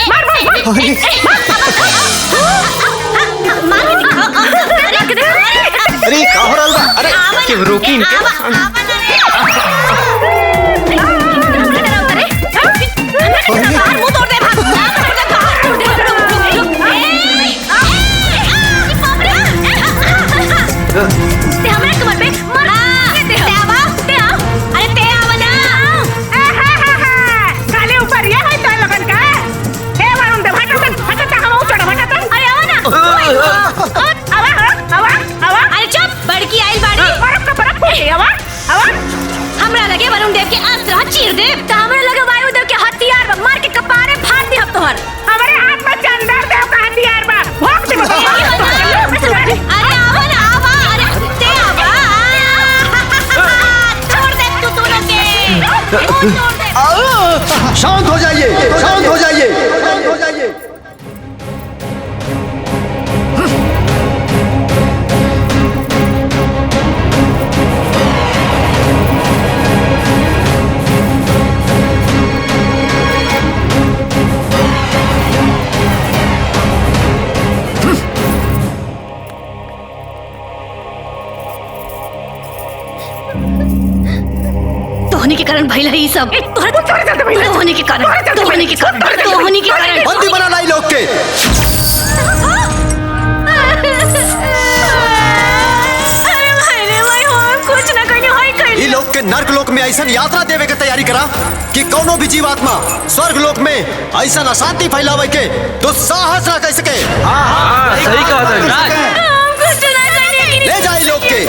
मार मार मार के दिखा। अरे का हो रहा है? अरे कि रोकी इनके। मुंह तोड़ दे भाग। ते हमरा कमर पे मार ते आवा ते आओ। अरे ते आवा ना। काले ऊपर ये है तो लगन का हे वरुण दे हटा हम चढ़ हटा। अरे आवा ना। आवा अरे चुप, बड़की आइल बाड़ी। बर्फ का बर्फ हो गया आवा। वरुण देव के अस्त्र चीर दे त हमरे लगे वायुदेव के हथियार बा मार के कपारे फाड़ दे हम तोहर। हमारे हाथ में चंदर देव का हथियार बा भोग दे। अरे आवा ना आवा, अरे ते आवा। छोड़ दे तू दोनों के, छोड़ दे। शांत हो जाइए, शांत हो जाइए, शांत हो जाइए। तोहनी के कारण भइल है ई सब। तोहनी के कारण, तोहनी के कारण, तोहनी के कारण। बंदी बना लाई लोग के। अरे भाई हम कुछ ना कहनी होई कहनी। ई लोग के नर्क लोक में ऐसा यात्रा देवे के तैयारी करा कि कोनो भी जीवात्मा स्वर्ग लोक में ऐसा अशांति फैलावे के दुस्साहस ना कर सके। हाँ, सही कहा था। हम कुछ ना कहनी। ले जाए लोग के।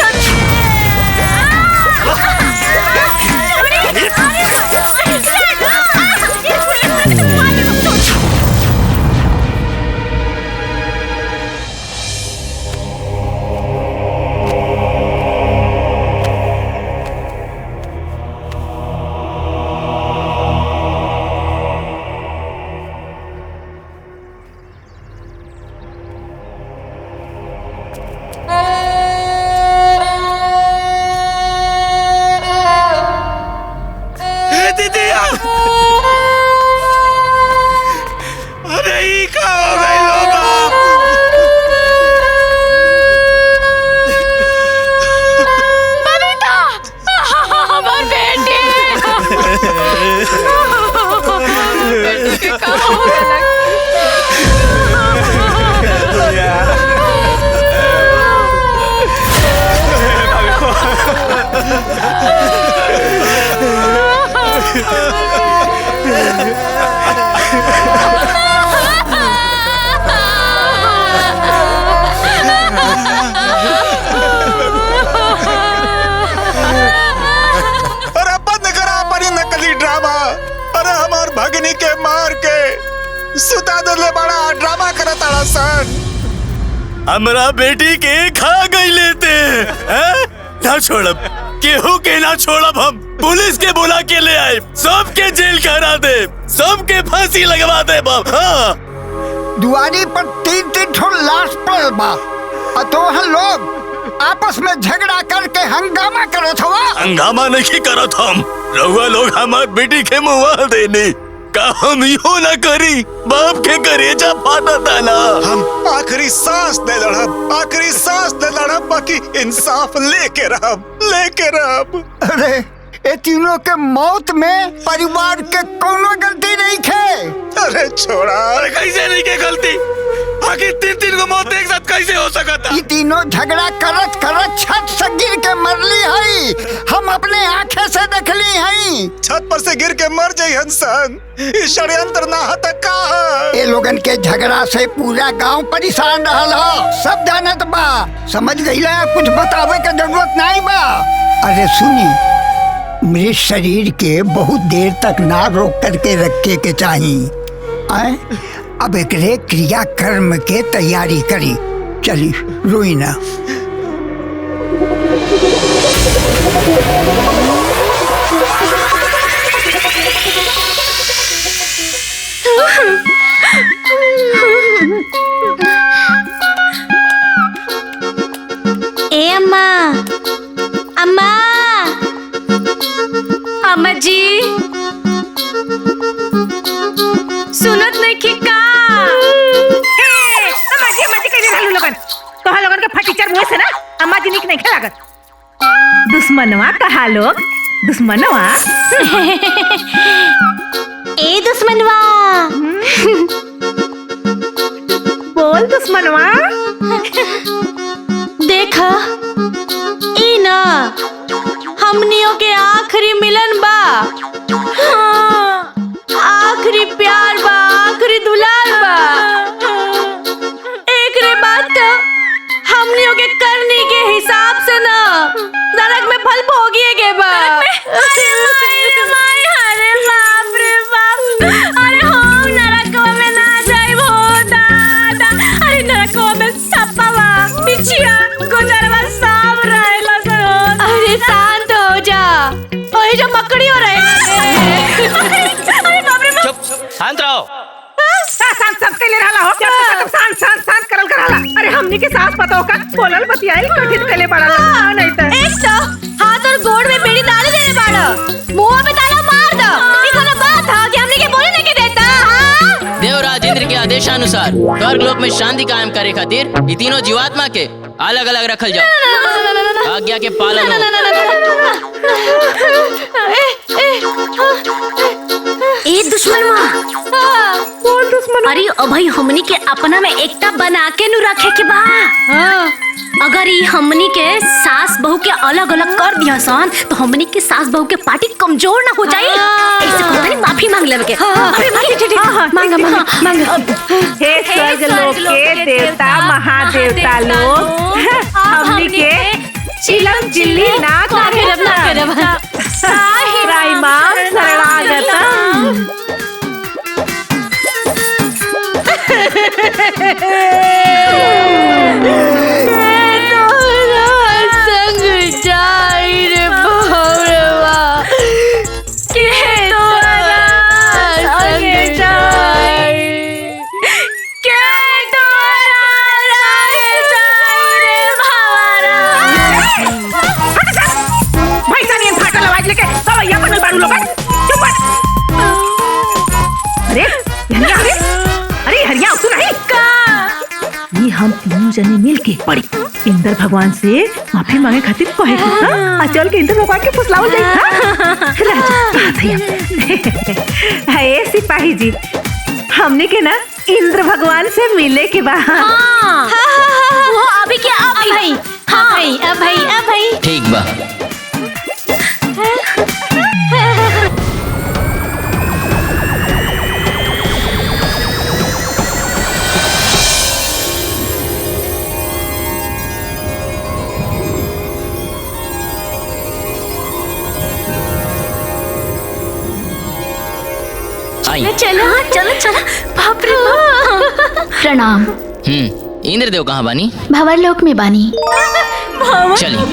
भगनी के मार के सुता दले बड़ा ड्रामा करता सन। हमरा बेटी के खा गई लेते हैं? ना छोड़ब, केहू के ना छोड़ब। हम पुलिस के बुला के ले आए, सबके जेल करा दे, सबके फांसी लगवा दे बाप। हाँ। दुआरी पर 3-3 ठो लाश पड़ल बा, अतोहन लोग आपस में झगड़ा करके हंगामा करत हवा। हंगामा नहीं करत हम, रउआ लोग हमार बेटी के मुआ देने का हम यो न करी। बाप के करेजा फाटता ना। हम आखिरी सांस दे लड़ब, आखिरी सांस दे लड़ब, बाकी इंसाफ लेके रहब। अरे ये तीनों के मौत में परिवार के कोनो गलती नहीं खे। अरे छोड़ा। अरे कैसे नहीं के गलती? आखिर 3-3 को मौत एक साथ कैसे हो सकता? ये तीनों झगड़ा करत करत छत से गिर के मरली है। हम अपने आंखें से देखली है। छत पर से गिर के मर जाई हंसन। इस षड्यंत्र ना हता का। ये लोगन के झगड़ा से पूरा गांव परेशान रहल हो, सब जानत बा। समझ गईला, कुछ बतावे के जरूरत नहीं बा। अरे सुनी, मृत शरीर के बहुत देर तक ना रोक करके रखे के चाहिए। अब एकरे क्रिया कर्म के तैयारी करी। चली रोई ना। ए अम्मा, अम्मा, अम्मा जी, सुनत नहीं की का? अम्मा जी कह रहलू लोगन, तोहा लोगन के फटीचर मुंह से ना अम्मा जी निक नहीं लागत। दुश्मनवा कहा लोग, दुश्मनवा। ए दुश्मनवा, बोल दुश्मनवा। देखा ई ना हमनियों के आखिरी मिलन बा। हाँ, आखिरी प्यार बा, आखिरी दुलार बा। एकरे बाद तो हमनियों के करनी के हिसाब से ना नरक में फल भोगिए के बा। ओए जो मकड़ी हो रहे हैं। अरे बाप रे बाप। चुप शांत रहो। शांत शांत के लिए रहला हो क्या शांत शांत शांत करल कराला। अरे हमनी के सास पतो का बोलल बतियाई कठिन के लिए पड़ला नहीं तो एक तो हाथ और गोड़ में बेड़ी डाल देने बाड़ा, मुंह पे ताला मार दो। ई कोनो बात है कि हमने के बोले नहीं के देता। हां देवराज इंद्र के आदेशानुसार स्वर्ग लोक में शांति कायम करे खातिर ये तीनों जीवात्मा के अलग अलग रखल जाओ। आज्ञा के पालन हो। ए दुश्मनवा। कौन दुश्मन? अरे अभई हमनी के अपना में एकता बना के नु रखे के बा। अगर ई हमनी के सास बहू के अलग अलग कर दिया सन तो हमनी के सास बहू के पार्टी कमजोर ना हो जाई। ऐसे कहता नहीं माफी मांग लेवे के। अरे मांग हे स्वर्ग लोक के देवता महादेवता लोग हमनी के चिलम चिल्ली ना करब। राइमाम शरणागतम। हम तीनों जने मिल के पड़ी इंद्र भगवान से माफी मांगे खातिर कहे चल के इंद्र भगवान के फुसलावल जाई। हे सिपाही जी हमने के ना इंद्र भगवान से मिले के बाद वो अभी क्या अभी अभी ठीक बा। चलो चलो चलो। बाप रे बाप। प्रणाम। इंद्रदेव कहाँ बानी? भंवर लोक में बानी। चलिए।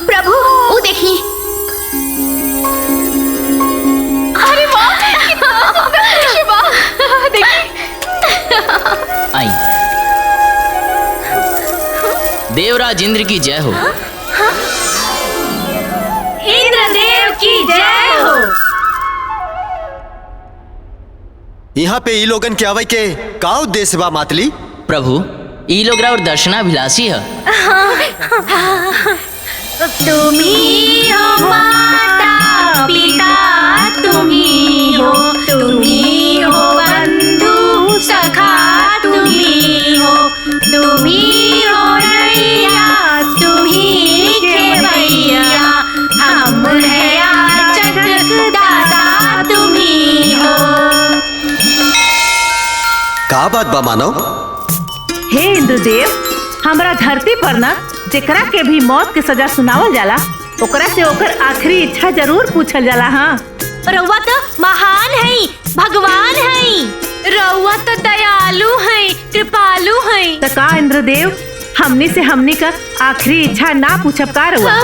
प्रभु वो देखी। आई। देवराज इंद्र की जय हो। इंद्रदेव की जय हो। यहाँ पे ई लोगन के आवे के का उद्देश्य बा मातली? प्रभु ई लोग और दर्शनाभिलाषी है। तुम्ही हो माता पिता, तुम्ही हो बंधु सखा, तुम्ही हो नैया, तुम्ही खेवैया, हम है याचक दाता, तुम्ही हो। का बात बा मानव? हे इंद्रदेव हमरा धरती पर ना जेकरा के भी मौत के सजा सुनावल जाला ओकरा से ओकर आखिरी इच्छा जरूर पूछल जाला। हाँ रउआ तो महान है, भगवान है। रउआ तो दयालु है, कृपालु है। तो का इंद्रदेव हमनी से हमनी का आखिरी इच्छा ना पूछब का रउआ?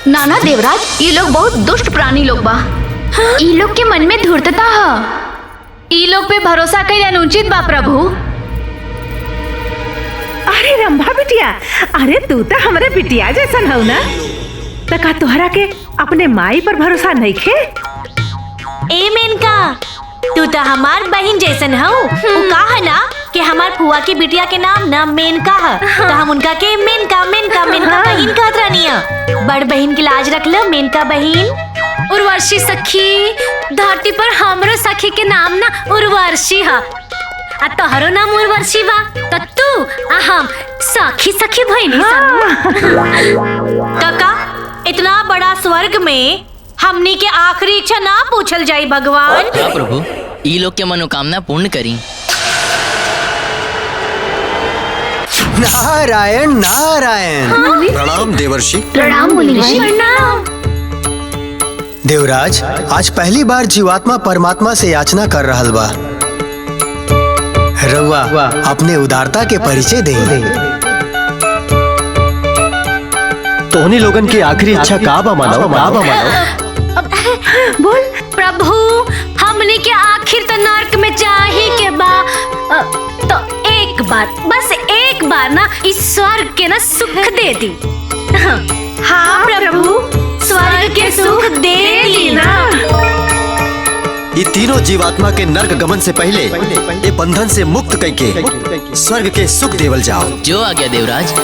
नाना देवराज ये लोग बहुत दुष्ट प्राणी लोग बा। ई लोग के मन में धूर्तता है। ई लोग पे भरोसा कईल अनुचित बा प्रभु। अरे रंभा बिटिया, अरे तू तो हमारे बिटिया जैसन हो ना। तो का तोहरा के अपने माई पर भरोसा नहीं खे? ए मेनका तू तो हमार बहन जैसन हो। वो कहा ना कि हमार फुआ की बिटिया के नाम ना मेनका है, तो हम उनका के मेनका मेनका मेनका बहन कहत रहनी है। बड़ बहन की लाज रख लो मेनका बहन। उर्वशी सखी, धरती पर हमरो सखी के नाम ना उर्वशी है। आ तोहरो नाम उर्वशी बा तो तू आ हम सखी सखी भइनी काका इतना बड़ा स्वर्ग में हमनी के आखिरी इच्छा ना पूछल जाई भगवान। हाँ प्रभु ई लोग के मनोकामना पूर्ण करी। नारायण नारायण। प्रणाम देवर्षि। प्रणाम मुनि ऋषि। देवराज, आज पहली बार जीवात्मा परमात्मा से याचना कर रहल बा। रउआ अपने उदारता के परिचय दे। तोहनी लोगन की आखिरी इच्छा का बा मानव? बोल प्रभु, हमने के आखिर तो नर्क में जाही के बा। तो एक बार, बस एक बार ना इस स्वर्ग के ना सुख दे दी। हाँ प्रभु, स्वर्ग के सुख दे दी ना। ये तीनों जीवात्मा के नर्क गमन से पहले ये बंधन से मुक्त करके स्वर्ग के सुख देवल जाओ। जो आ गया देवराज।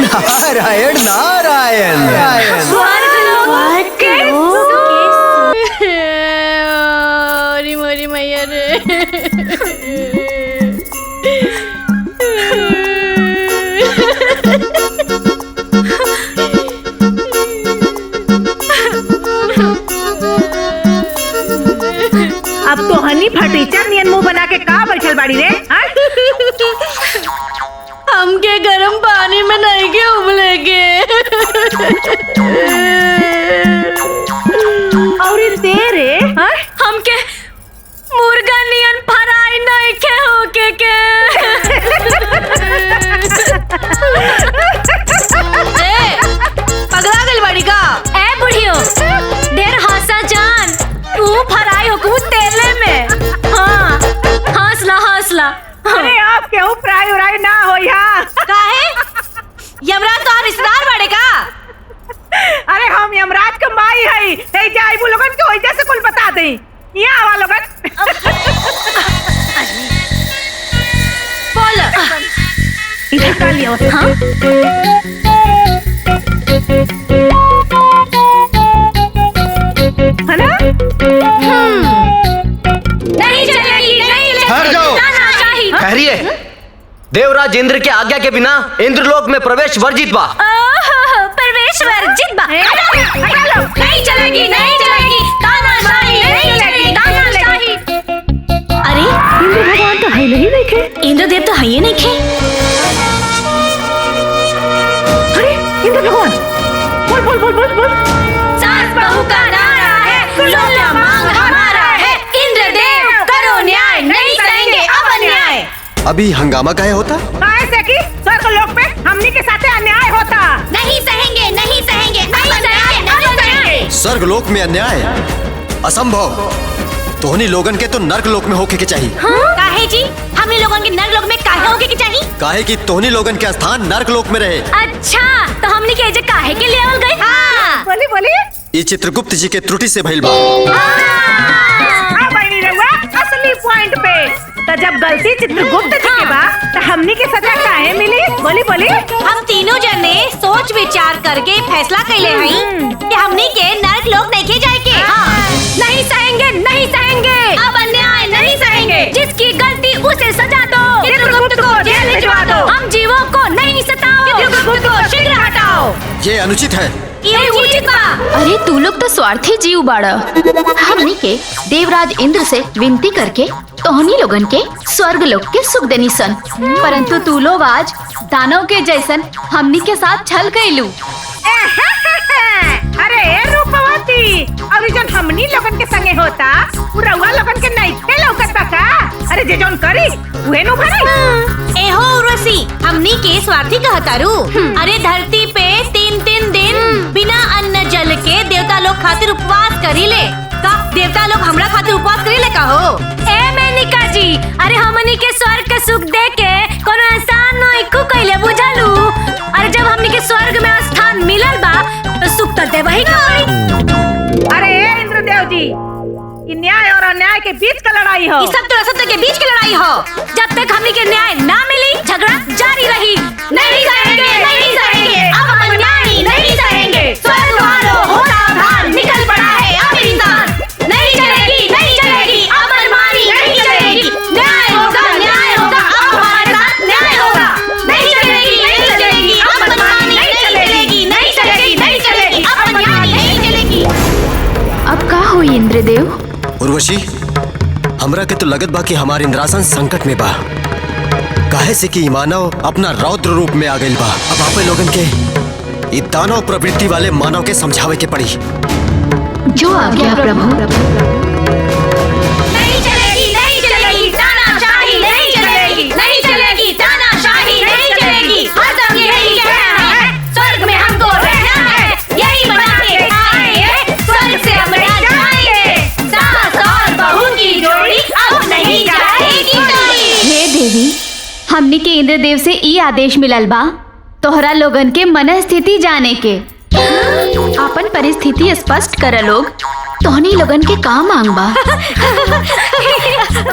नारायण नारायण। स्वर्ग के मोरी मैया रे। अब तो हनी फटीचर नियन मुंह बना के का बैठल बाड़ी रे? हमके गरम पानी में नहीं के उबले के। और तेरे हमके मुर्गा नियन फराई नहीं के होके के। पगला गइल बाड़ी का? ए बुढ़ियो, ढेर हंसा जान। तू फराई होकू तेले में। हाँ, हंसला हंसला। अरे आप केहू फ्राई उराई ना हो यहाँ। काहे? यमराज तो रिश्तेदार बाड़े का? अरे हम यमराज के माई हई। हे जाइबू लोगन के वजह से कुल बता दे। यहाँ आवा लोगन। बोल। इधर कर लियो। हाँ? है ना? नहीं चलेगी, नहीं चलेगी। ठहर जाओ। ठहरिए। देवराज इंद्र के आज्ञा के बिना इंद्रलोक में प्रवेश वर्जित बा। प्रवेश वर्जित बा। नहीं चलेगी, नहीं चलेगी। तानाशाही नहीं चलेगी, तानाशाही। अरे इंद्र भगवान तो है नहीं देखे। इंद्रदेव तो है ही नहीं खे। अरे इंद्र भगवान, बोल बोल बोल बोल बोल। सास बहू का नारा है, सुनो मांग हमारा है। इंद्रदेव करो न्याय, नहीं सहेंगे अब अन्याय। अभी हंगामा काहे होता? ऐसे कि स्वर्ग लोक पे हमनी के साथे अन्याय होता। नहीं सहेंगे, नहीं सहेंगे, नहीं सहेंगे, नहीं सहेंगे। स्वर्ग लोक में अन्याय असंभव। तोहनी लोगन के तो नर्क लोक में होके के चाहिए। काहे जी? हम लोगन के नर्क लोक में काहे होके के चाहिए? काहे कि तोहनी लोगन के स्थान नर्क लोक में रहे। अच्छा, तो हमनी के एजे काहे के लिए आवल गए? हाँ, बोली बोली। ये चित्रगुप्त जी के त्रुटि से भइल बा। बनी रहुआ असली पॉइंट पे। तो जब गलती चित्रगुप्त जी के बा, तो हमनी के सजा काहे मिली? बोली बोली। हम तीनों जने सोच विचार करके फैसला कैले हई कि हमनी के नरक लोक नहीं के जाए के। नहीं सहेंगे, नहीं सहेंगे। अब अन्याय नहीं सहेंगे। जिसकी गलती उसे सजा दो। चित्रगुप्त को जेल भिजवा दो। हम जीवों को नहीं सताओ। चित्रगुप्त को शीघ्र हटाओ। ये अनुचित है। ये उचित बा। अरे तू लोग तो स्वार्थी जीव बाड़ा। हमनी के देवराज इंद्र से विनती करके तोहनी लोगन के स्वर्ग लोक के सुख देनी सन, परंतु तू लोग आज दानव के जैसन हमनी के साथ छल कैलू। अरे रूपवती, और जन हमनी लोगन के संगे होता, उ रउआ लोगन के नहीं थे लौकत बा का? अरे जे जौन करी उहे नु भरी। एहो उर्वशी, हमनी के स्वार्थी कहतारू। अरे धरती पे 3-3 दिन बिना अन्न जल के देवता लोग खातिर उपवास करीले का? देवता लोग हमरा खातिर उपवास करीले का हो? ए मेनिका जी, अरे हमनी के स्वर्ग के सुख दे के कोनो एहसान नहीं खु कैले बुझलू। अरे जब हमनी के स्वर्ग में स्थान मिलल बा, तो सुख तो देव ही करी। अरे इंद्रदेव जी, ये न्याय और अन्याय के बीच का लड़ाई हो। ये सब तो असत्य के बीच की लड़ाई हो। जब तक हमनी के न्याय ना मिली, झगड़ा जारी रही। नहीं सहेंगे, नहीं सहेंगे। अब अन्याय नहीं सहेंगे। स्वर्ग वालों हो सावधान, निकल पड़ा है अब इंसान। नहीं चलेगी, नहीं चलेगी। अब मनमानी नहीं चलेगी। न्याय होगा, न्याय होगा। अब हमारे साथ न्याय होगा। नहीं चलेगी, नहीं चलेगी। अब मनमानी नहीं चलेगी, नहीं चलेगी, नहीं चलेगी। अब अन्याय नहीं चलेगी। अब का हुई इंद्रदेव? उर्वशी, हम हमरा के तो लगत बा कि हमार इंद्रासन संकट में बा, काहे से कि मानव अपना रौद्र रूप में आ गइल बा। अब आपे लोगन के ई दानव प्रवृत्ति वाले मानव के समझावे के पड़ी। जो आज्ञा प्रभु। नहीं चलेगी, नहीं चलेगी, तानाशाही नहीं चलेगी, नहीं चलेगी, तानाशाही नहीं चलेगी। हरदम यही कहना है, स्वर्ग में हमको रहना है, यही बना के आएंगे, स्वर्ग से हम जाएंगे। सास और बहू की जोड़ी अब नहीं जाएगी कोई। हे देवी, हमनी के इंद्रदेव से ई आदेश मिलल बा तोहरा लोगन के मन स्थिति जाने के। अपन परिस्थिति स्पष्ट कर लोग, तोहनी लोगन के का मांग बा?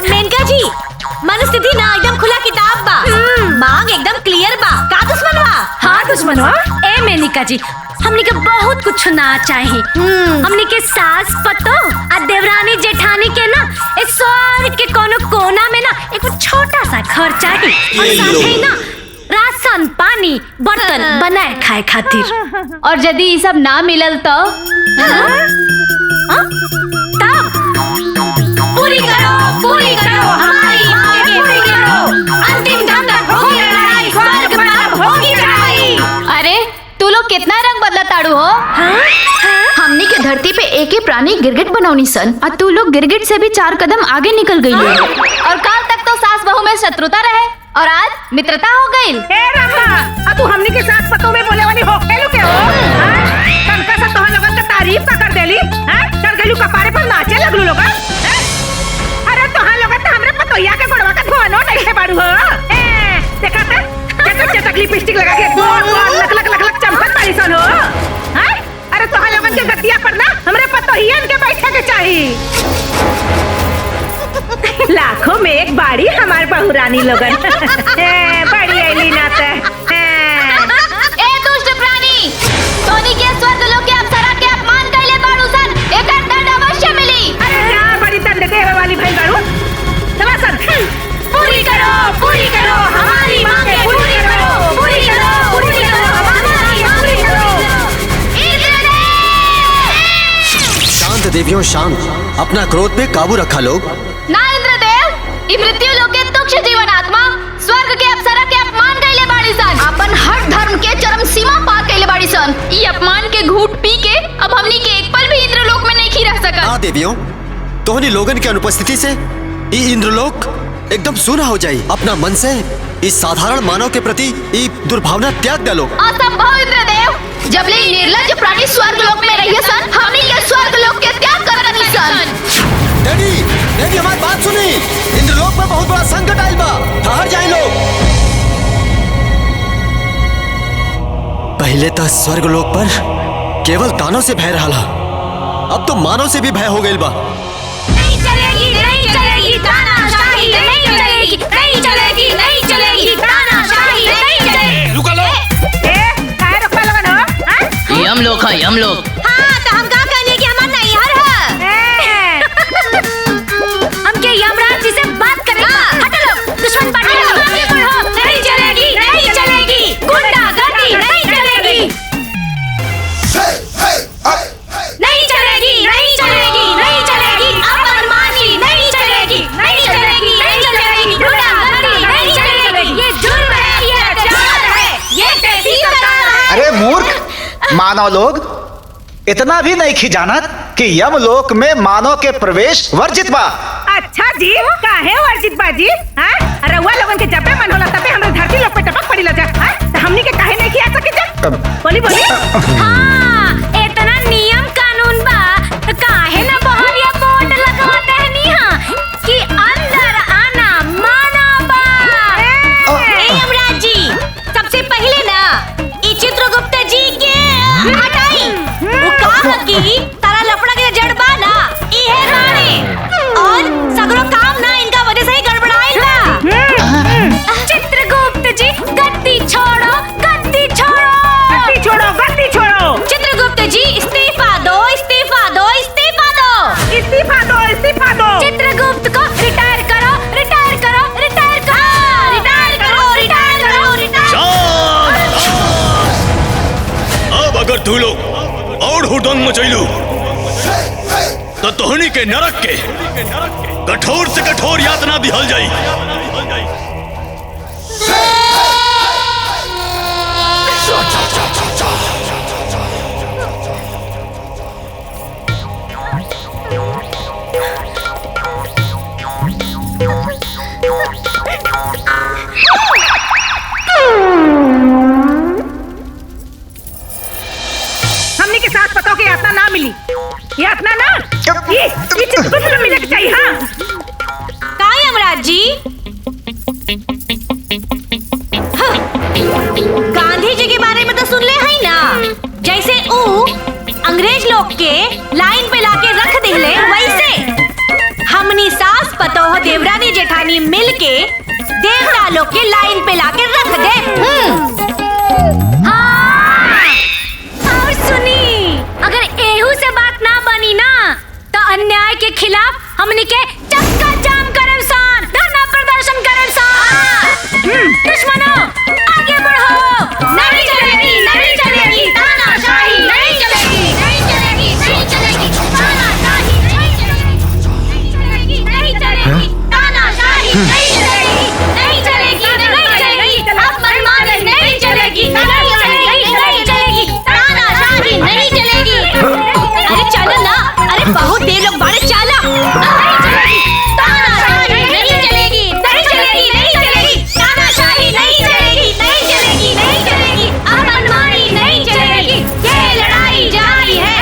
मेनका जी, मन स्थिति ना एकदम खुला किताब बा, मांग एकदम क्लियर बा। का दुश्मनवा? हाँ दुश्मनवा। ए मेनिका जी, हमनी के बहुत कुछ ना चाही। हमनी के सास पतो आ देवरानी जेठानी के ना इस स्वर्ग के कोनो कोना में ना एक छोटा सा घर चाही, और साथ ही ना राशन पानी बर्तन बनाए खाए खातिर। और यदि ये सब ना मिलल तो तब पूरी करो हमारी मांगे पूरी करो। अंतिम दम तक होगी लड़ाई, स्वर्ग में अब होगी लड़ाई। अरे तू लोग कितना रंग बदला ताड़ू हो? हमनी के धरती पे एक ही प्राणी गिरगिट बनौनी सन, और तू लोग गिरगिट से भी 4 कदम आगे निकल गई हो। और काल तक तो सास बहू में शत्रुता रहे और आज मित्रता हो गई। ए रामा, तू हमनी के साथ पतों में बोले वाली हो केलू के हो? तनका सा तोहन लोगन का तारीफ का कर देली, चढ़ गइलू कपारे पर नाचे लगलू लोगन। अरे तोहन लोगन त हमरे पतोइया के गोड़वा का धोनो नहीं है बारू हो। देखा त चटक लिपस्टिक लगा के गोल लक लक चमकत बारी सन हो। अरे तोहन लोगन के गतिया पर ना हमरे पतोहियन के बैठे के चाहिए। लाखों में एक बाड़ी हमार बहू रानी लोगन। बड़ी ऐली ना ते। ए दुष्ट प्राणी, तोनी के स्वर्ग लोक के अप्सरा के अपमान कइले बाड़ू सन, एकर दंड अवश्य मिली। अरे क्या बड़ी दंड देवे वाली भइल बाड़ू? दवासन पूरी करो हमारी मांगे पूरी करो हमारी मांगे करो। शांत देवियों शांत, अपना क्रोध पे काबू रखा लोग। ना इंद्रदेव, ई मृत्यु लोक के तुक्ष जीवन आत्मा स्वर्ग के अप्सरा के अपमान कइले बाड़ी सन, अपन हर धर्म के चरम सीमा पार कइले बाड़ी सन। ई अपमान के घूंट पी के अब हमनी के एक पल भी इंद्रलोक में नहीं रह सकत। हाँ देवियों, तोहनी लोगन के अनुपस्थिति से ई इंद्रलोक एकदम सूना हो जाई। अपना मन से इस साधारण मानव के प्रति ई दुर्भावना त्याग डालो। असंभव इंद्रदेव, जब ले निर्लज्ज प्राणी स्वर्ग लोक में रहिए सन, हमनी के स्वर्ग लोक के त्याग करनी सन। देवी हमारी बात सुनी, इंद्रलोक में बहुत बड़ा संकट आइल बा, ठहर जाए लोग। पहले तो स्वर्ग लोक पर केवल दानव से भय रहा, अब तो मानव से भी भय हो गइल बा। नहीं चलेगी तानाशाही नहीं चलेगी, नहीं चलेगी तानाशाही नहीं चलेगी। रुका लो। काहे रोकबा लगन हो? यम लोग है यम लोग। हाँ, तो हम का कहने की हमार नैहर है। हमके यमराज जी से बात करेगा। हटो लोग, दुश्मन पार्टी लोग। नहीं चलेगी गुंडागर्दी नहीं चलेगी। नहीं चलेगी अपमानी नहीं चलेगी गुंडागर्दी नहीं चलेगी। ये जुर्म है, ये अत्याचार है, ये कैसी सरकार है? अरे मूर्ख मानव लोग, इतना भी नहीं खिजानत कि यमलोक में मानव के प्रवेश वर्जित बा। अच्छा जी, काहे वर्जित बाजी? रउआ लोगन के जबे मन होला तबे हमरे धरती लोक पे टपक पड़ी लजा। तो हमनी के काहे नहीं किया सके जा? बोली। हाँ, इतना नियम कानून बा, तो काहे ना बहरिया बोर्ड लगवा देहनी हा कि अंदर आना माना बा। ए यमराज जी, सबसे पहले ना ई चित्रगुप्त जी के हटाई। वो कहा कि तारा लफड़ा के जड़ बा ना, ई है रानी, और सगरो काम ना इनका वजह से ही गड़बड़ाइल बा। चित्रगुप्त जी, गद्दी छोड़ो। चित्रगुप्त जी, इस्तीफा दो। चित्रगुप्त को रिटायर करो। अब अगर तू लोग और हुड़दंग मचैलू तो तोहनी के नरक के कठोर से कठोर यातना दिहल जाई। हमने के साथ पतो के यातना ना मिली, यातना ना ये चित्रगुप्त में मिलक चाहिए। हाँ का यमराज जी? हाँ, गांधी जी के बारे में तो सुन ले है ना, जैसे ऊ अंग्रेज लोग के लाइन पे लाके रख दिले, वैसे हमनी सास पतोह देवरानी जेठानी मिल के देवता लोग के लाइन पे लाके रख दे। और सुनी, अगर एहू से बात ना बनी ना तो अन्याय के खिलाफ हमनी के चक्का जाम करम सान, धरना प्रदर्शन करम सान। दुश्मनों आगे बढ़ो, नहीं चलेगी, नहीं चलेगी तानाशाही, नहीं चलेगी, नहीं चलेगी, नहीं चलेगी तानाशाही, नहीं चलेगी, नहीं चलेगी तानाशाही, नहीं चलेगी, नहीं चलेगी, नहीं चलेगी अब मनमानी नहीं चलेगी, नहीं चलेगी, नहीं चलेगी तानाशाही, नहीं चलेगी। अरे चलो ना, अरे बहुत देर लोग बाड़े चला। नहीं चलेगी तानाशाही, नहीं चलेगी, नहीं चलेगी, नहीं चलेगी तानाशाही, नहीं चलेगी, नहीं चलेगी, नहीं चलेगी अब मनमानी नहीं चलेगी। ये लड़ाई जारी है,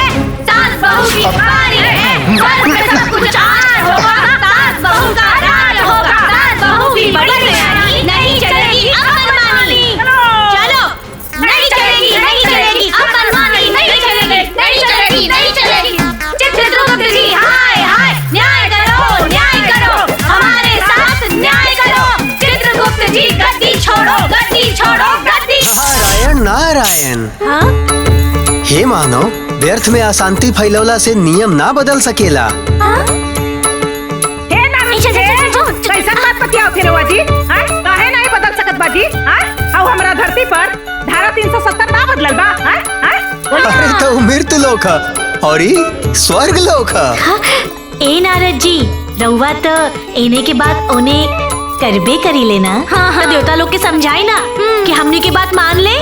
सास बहू की बारी है, स्वर्ग में सब कुछ आर होगा, सास बहू का राज होगा, सास बहू की बड़ी लड़ाई नहीं चलेगी अब मनमानी। चलो नहीं चलेगी, नहीं चलेगी अब मनमानी नहीं चलेगी, नहीं चलेगी, नहीं चलेगी। चित्रगुप्त जी हाय हाय, न्याय करो, न्याय करो, हमारे साथ न्याय करो। चित्रगुप्त जी गद्दी छोड़ो, गद्दी छोड़ो, गद्दी। नारायण नारायण। हे मानव, व्यर्थ में अशांति फैलौला से नियम ना बदल सकेला। हे नामी छे, कैसन बात बतियाओ थे रउआ जी? हाँ काहे नहीं बदल सकत बाजी? हाँ अब हमरा धरती पर धारा 370 ना बदलल बा? हाँ अरे तो मृत्यु लोक है और ई स्वर्ग लोक है। ए नारद जी, रउआ तो एने के बाद ओने करबे करी लेना। हाँ, देवता लोग के समझाई ना कि हमने के बात मान ले।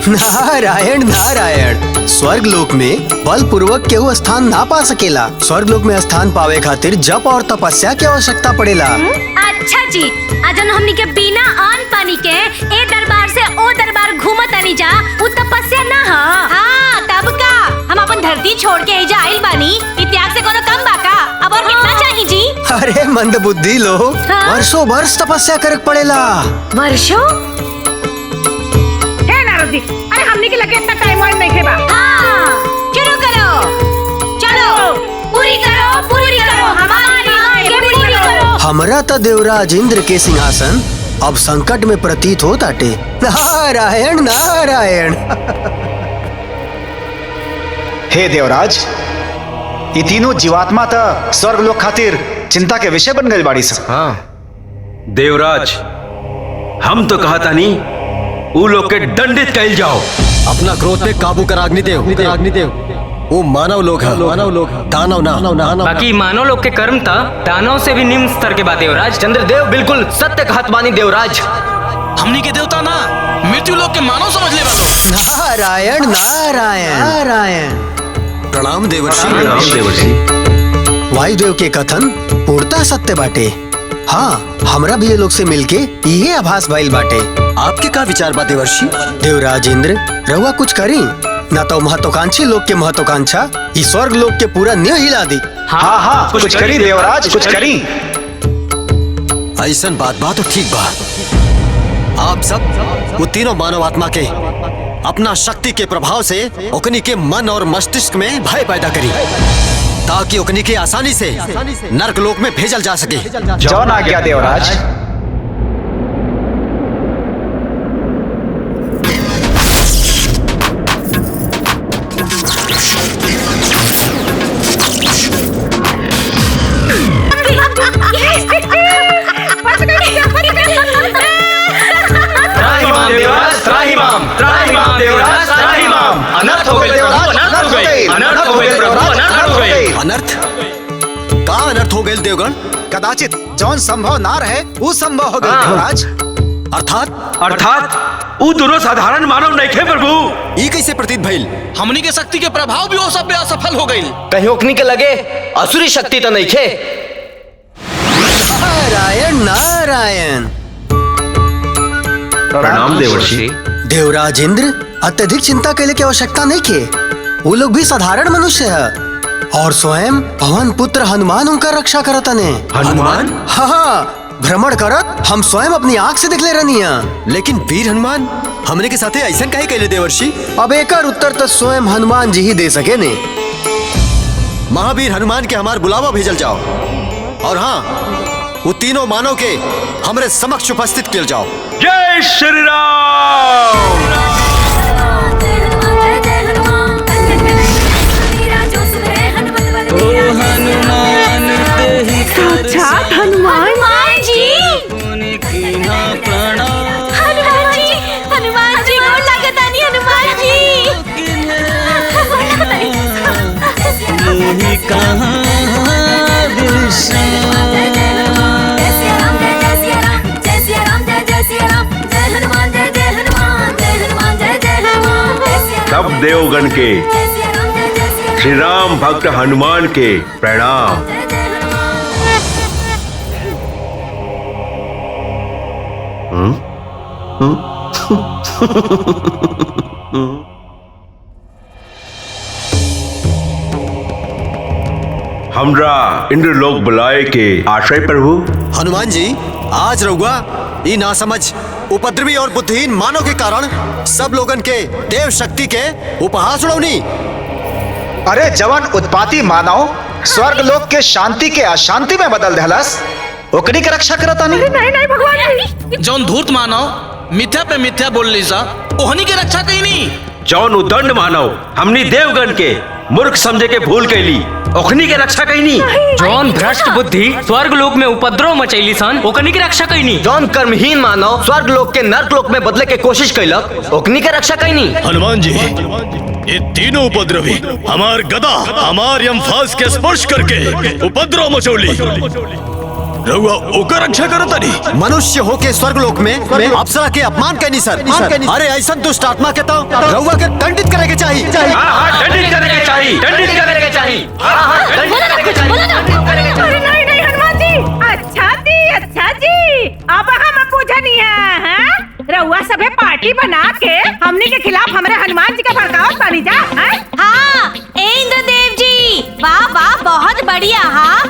नारायण नारायण। स्वर्ग लोक में बल पूर्वक केहू स्थान ना पा सकेला। स्वर्ग लोक में स्थान पावे खातिर जप और तपस्या की आवश्यकता पड़ेला। अच्छा जी, अजन हमनी के बिना अन्न पानी के ए दरबार से ओ दरबार घूमत आनी जा, उ तपस्या ना ह। हाँ तब का हम अपन धरती छोड़ के एजा आइल बानी, इतिहास से कोनो कम बाका। अब और कितना चाहिए जी? अरे मंदबुद्धि लोग, वर्षों वर्ष तपस्या करक पड़ेला। वर्षों? हे नारद जी, अरे हमने के लगे इतना टाइम वाइम नहीं थे बा। हाँ, शुरू करो, चलो पूरी करो, पूरी करो, हमारी मांगे पूरी करो। हमरा तो देवराज इंद्र के सिंहासन अब संकट में प्रतीत हो ताटे। नारायण नारायण। हे देवराज, ये तीनों जीवात्मा तो स्वर्ग लोक खातिर चिंता के विषय बन गई बाड़ी सब। हाँ देवराज, हम तो कहा था नहीं ऊ लोग के दंडित कइल जाओ। अपना क्रोध पे काबू कर अग्निदेव। वो मानव लोग है, दानव ना। बाकी मानव लोग के कर्म था दानव से भी निम्न स्तर के बात देवराज। चंद्रदेव बिल्कुल सत्य कहत बानी देवराज। हमनी के देवता ना, मृत्यु लोग के मानव समझ ले वालो। नारायण नारायण नारायण। प्रणाम देवर्षि। वायुदेव के कथन पूर्णतः सत्य बाटे। हाँ, हमरा भी ये लोग से मिलके ये आभास भइल बाटे। आपके का विचार बा देवर्षि? देवराज इंद्र, रहुआ कुछ करी ना तो महत्वाकांक्षी लोग के महत्वाकांक्षा इस स्वर्ग लोग के पूरा न्यू हिला दी। हाँ कुछ करी देवराज, कुछ करी। ऐसन बात तो ठीक बा। आप सब वो तीनों मानव आत्मा के अपना शक्ति के प्रभाव से ओकनी के मन और मस्तिष्क में भय पैदा करी, ताकि ओकनी के आसानी से नरक लोक में भेजल जा सके। जौन आज्ञा देवराज। अनर्थ? अनर्थ हो गए देवगण? कदाचित जौन संभव ना रहे वो संभव हो गए देवराज। अर्थात वो दोनों साधारण मानव नहीं थे प्रभु। ये कैसे प्रतीत भइल? हमनी के शक्ति के प्रभाव भी वो सब पे असफल हो गई। कहीं ओकनी के लगे असुरी शक्ति तो नहीं थे। नारायण नारायण। प्रणाम देवर्षि। देवराज इंद्र, अत्यधिक चिंता के लिए की आवश्यकता नहीं के। वो लोग भी साधारण मनुष्य है और स्वयं पवन पुत्र हनुमान उनका रक्षा करता ने। हनुमान? हाँ, भ्रमण करत हम स्वयं अपनी आंख से देख ले रनिया। लेकिन वीर हनुमान हमने के साथे ऐसा काहे कहले देवर्षि? अब एकर उत्तर तो स्वयं हनुमान जी ही दे सके ने। महावीर हनुमान के हमार बुलावा भेजल जाओ और हाँ, वो तीनों मानव के हमरे समक्ष उपस्थित किया जाओ। जय श्री राम। साक्षात हनुमान जी। हनुमान जी गोड़ लागतानी हनुमान जी। सब देवगण के श्री राम भक्त हनुमान के प्रणाम। हमरा इंद्रलोक बुलाए के आश्रय प्रभु। हनुमान जी, आज रहुआ ये ना समझ उपद्रवी और बुद्धिहीन मानव के कारण सब लोगन के देव शक्ति के उपहास उड़ौनी। अरे जवान उत्पाती मानव स्वर्ग लोक के शांति के अशांति में बदल देहलस, ओकनी के रक्षा करता नहीं। नहीं भगवान जी। जौन धूर्त मानव मिथ्या पे मिथ्या बोल ली सा, ओहनी के रक्षा कहीं नहीं। जौन उदंड मानव हमनी देवगण के मूर्ख समझे के भूल कैली, ओखनी के रक्षा कैनी। जौन भ्रष्ट बुद्धि स्वर्ग लोक में उपद्रव मचैली सन, ओकनी के रक्षा कैनी। जौन कर्महीन मानव स्वर्ग लोक के नर्क लोक में बदले के कोशिश कैलक, ओकनी के रक्षा कैनी। हनुमान जी, ये तीनों उपद्रवी हमार गदा हमार यमफास के स्पर्श करके उपद्रव मचौली। रहुआ ओकर रक्षा करता नहीं। मनुष्य हो के स्वर्ग लोक में अप्सरा के अपमान कैनी सर। अरे ऐसा दुष्ट आत्मा के तो रहुआ के दंडित करे के चाहिए। दंडित करे के चाहिए, दंडित करे के चाहिए। अरे नहीं हनुमान जी। अच्छा जी, अब हम पूछनी है। रउआ सबे पार्टी बना के हमने के खिलाफ हमारे हनुमान जी का भड़कावत बनी जा। हाँ, इंद्रदेव जी, वाह बहुत बढ़िया। हाँ,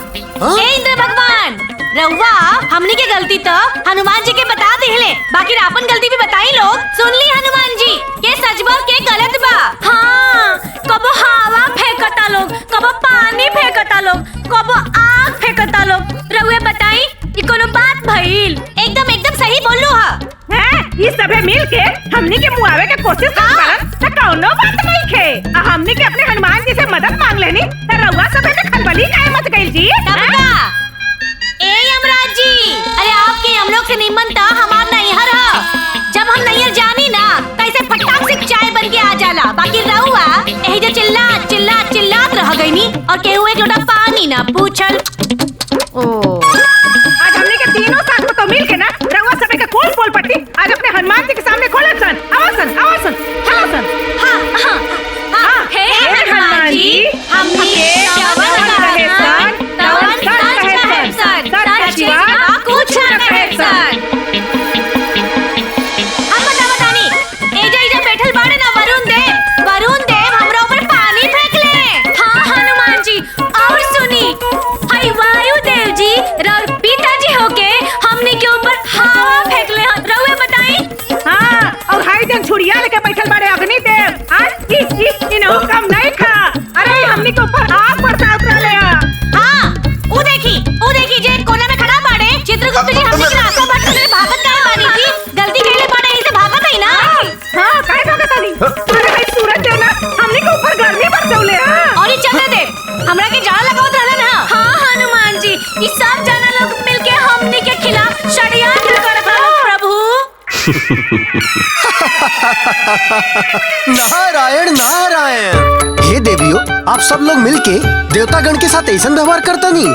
इंद्र भगवान, रउआ हमनी के गलती तो हनुमान जी के बता दिले, बाकी आपन गलती भी बताई लोग। सुन ली हनुमान जी, के सच बोल के गलत बा। हाँ, कबो हवा फेंकता लोग, कबो पानी फेंकता लोग, कबो आग फेंकता लोग। रउआ बताई कि कोनो बात भइल? एकदम सही बोलू हैं? ये सबे मिल के हमनी के मुआवे के कोशिश करन त कौनो बात नहीं खे। हमनी के अपने हनुमान जी से मदद मांग लेनी त रउआ सबे में खलबली काहे मच गइल जी? ए यमराज जी, अरे आपके हम लोग से निमन था हमार नैहर है। जब हम नैहर जानी ना, कैसे फटाक से चाय बन के आ जाला। बाकी रहुआ यही जो चिल्लात रह गई नी, और केहू एक लोटा पानी ना पूछल। आज हमने के तीनों साथ में तो मिल के ना रउआ सबे के कोल पोल पट्टी आज अपने हनुमान जी के सामने खोले सन। आवासन। हाँ, हे हनुमान जी, हमनी के जवन कहे सन, तवन सच कहे सन, सच शिवा कुछ न कहे सन। हम बतानी, एजा बैठल बाड़े ना वरुण देव हमरा ऊपर पानी फेंक ले। हाँ हनुमान जी, और सुनी, हाय वायु देव जी और पिताजी होके हमने के ऊपर हवा फेंक ले। रउए बताई। हाँ, और हाय जन छुड़िया लेके बैठल बाड़े अग्नि देव। आज इन्हों कम नहीं खा। अरे हमनी के ऊपर आग बरसात रहे। हाँ, वो देखी जे कोने में खड़ा बाड़े चित्रगुप्त जी, हमनी के आंखों बट के भागत काहे बानी जी? गलती कइले बाड़े, इसे भागत है ना। हाँ, काहे भागत नहीं? अरे भाई सूरज देव ना हमनी के ऊपर गर्मी बरसौले। और ये चंद्रदेव हमरा के जान लगावत रहलन। हाँ हनुमान जी, ई सब जाना लोग मिलके हमनी के खिलाफ षड्यंत्र करत रहलन प्रभु। नारायण। हे देवियों, आप सब लोग मिलके देवतागण के साथ ऐसा व्यवहार करता नहीं।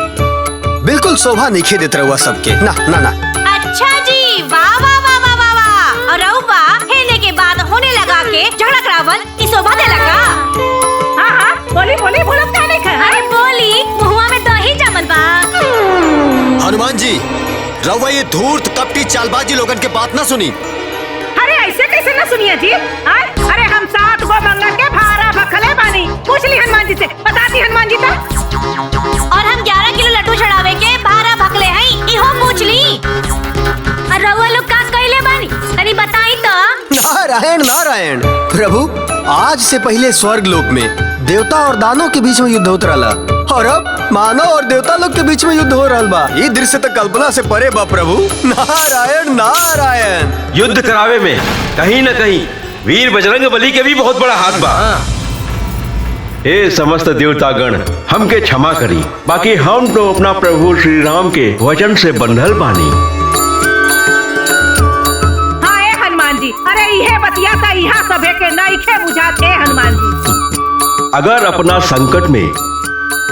बिल्कुल शोभा नहीं खे देत रहुआ सबके ना ना ना। अच्छा जी, वाह वाह वाह वाह वाह वाह। और रउआ हेने के बाद होने लगा के झगड़ा करावल ई शोभा दे लगा। हाँ हाँ बोली बोली बोलत का नहीं खा। अरे बोली, मुहुआ में दही जमल बा। हनुमान जी, रउआ ये धूर्त कपटी चालबाजी लोगन के बात ना सुनी। अरे ऐसे कैसे ना सुनिए जी? अरे हम 7 गो मंगन के भारा भखले बानी। पूछ ली हनुमान जी से, बता दी हनुमान जी तक। और हम 11 किलो लड्डू चढ़ावे के भारा भखले हैं, इहो पूछ ली। और रउआ लोग का कइले बानी तनी बताई तो। नारायण नारायण। प्रभु, आज से पहले स्वर्ग लोक में देवता और दानव के बीच में युद्ध होत रहा, और अब मानव और देवता लोग के बीच में युद्ध हो रहा बा। ये दृश्य तो कल्पना से परे बा प्रभु। नारायण नारायण। युद्ध करावे में कहीं न कहीं वीर बजरंग बली के भी बहुत बड़ा हाथ बा। हे समस्त देवतागण, हमके क्षमा करी, बाकी हम तो अपना प्रभु श्री राम के वचन से बंधल बानी। हाँ ए हनुमान जी, अरे इहे बतिया था यहाँ सभे के नइखे बुझाते हनुमान जी। अगर अपना संकट में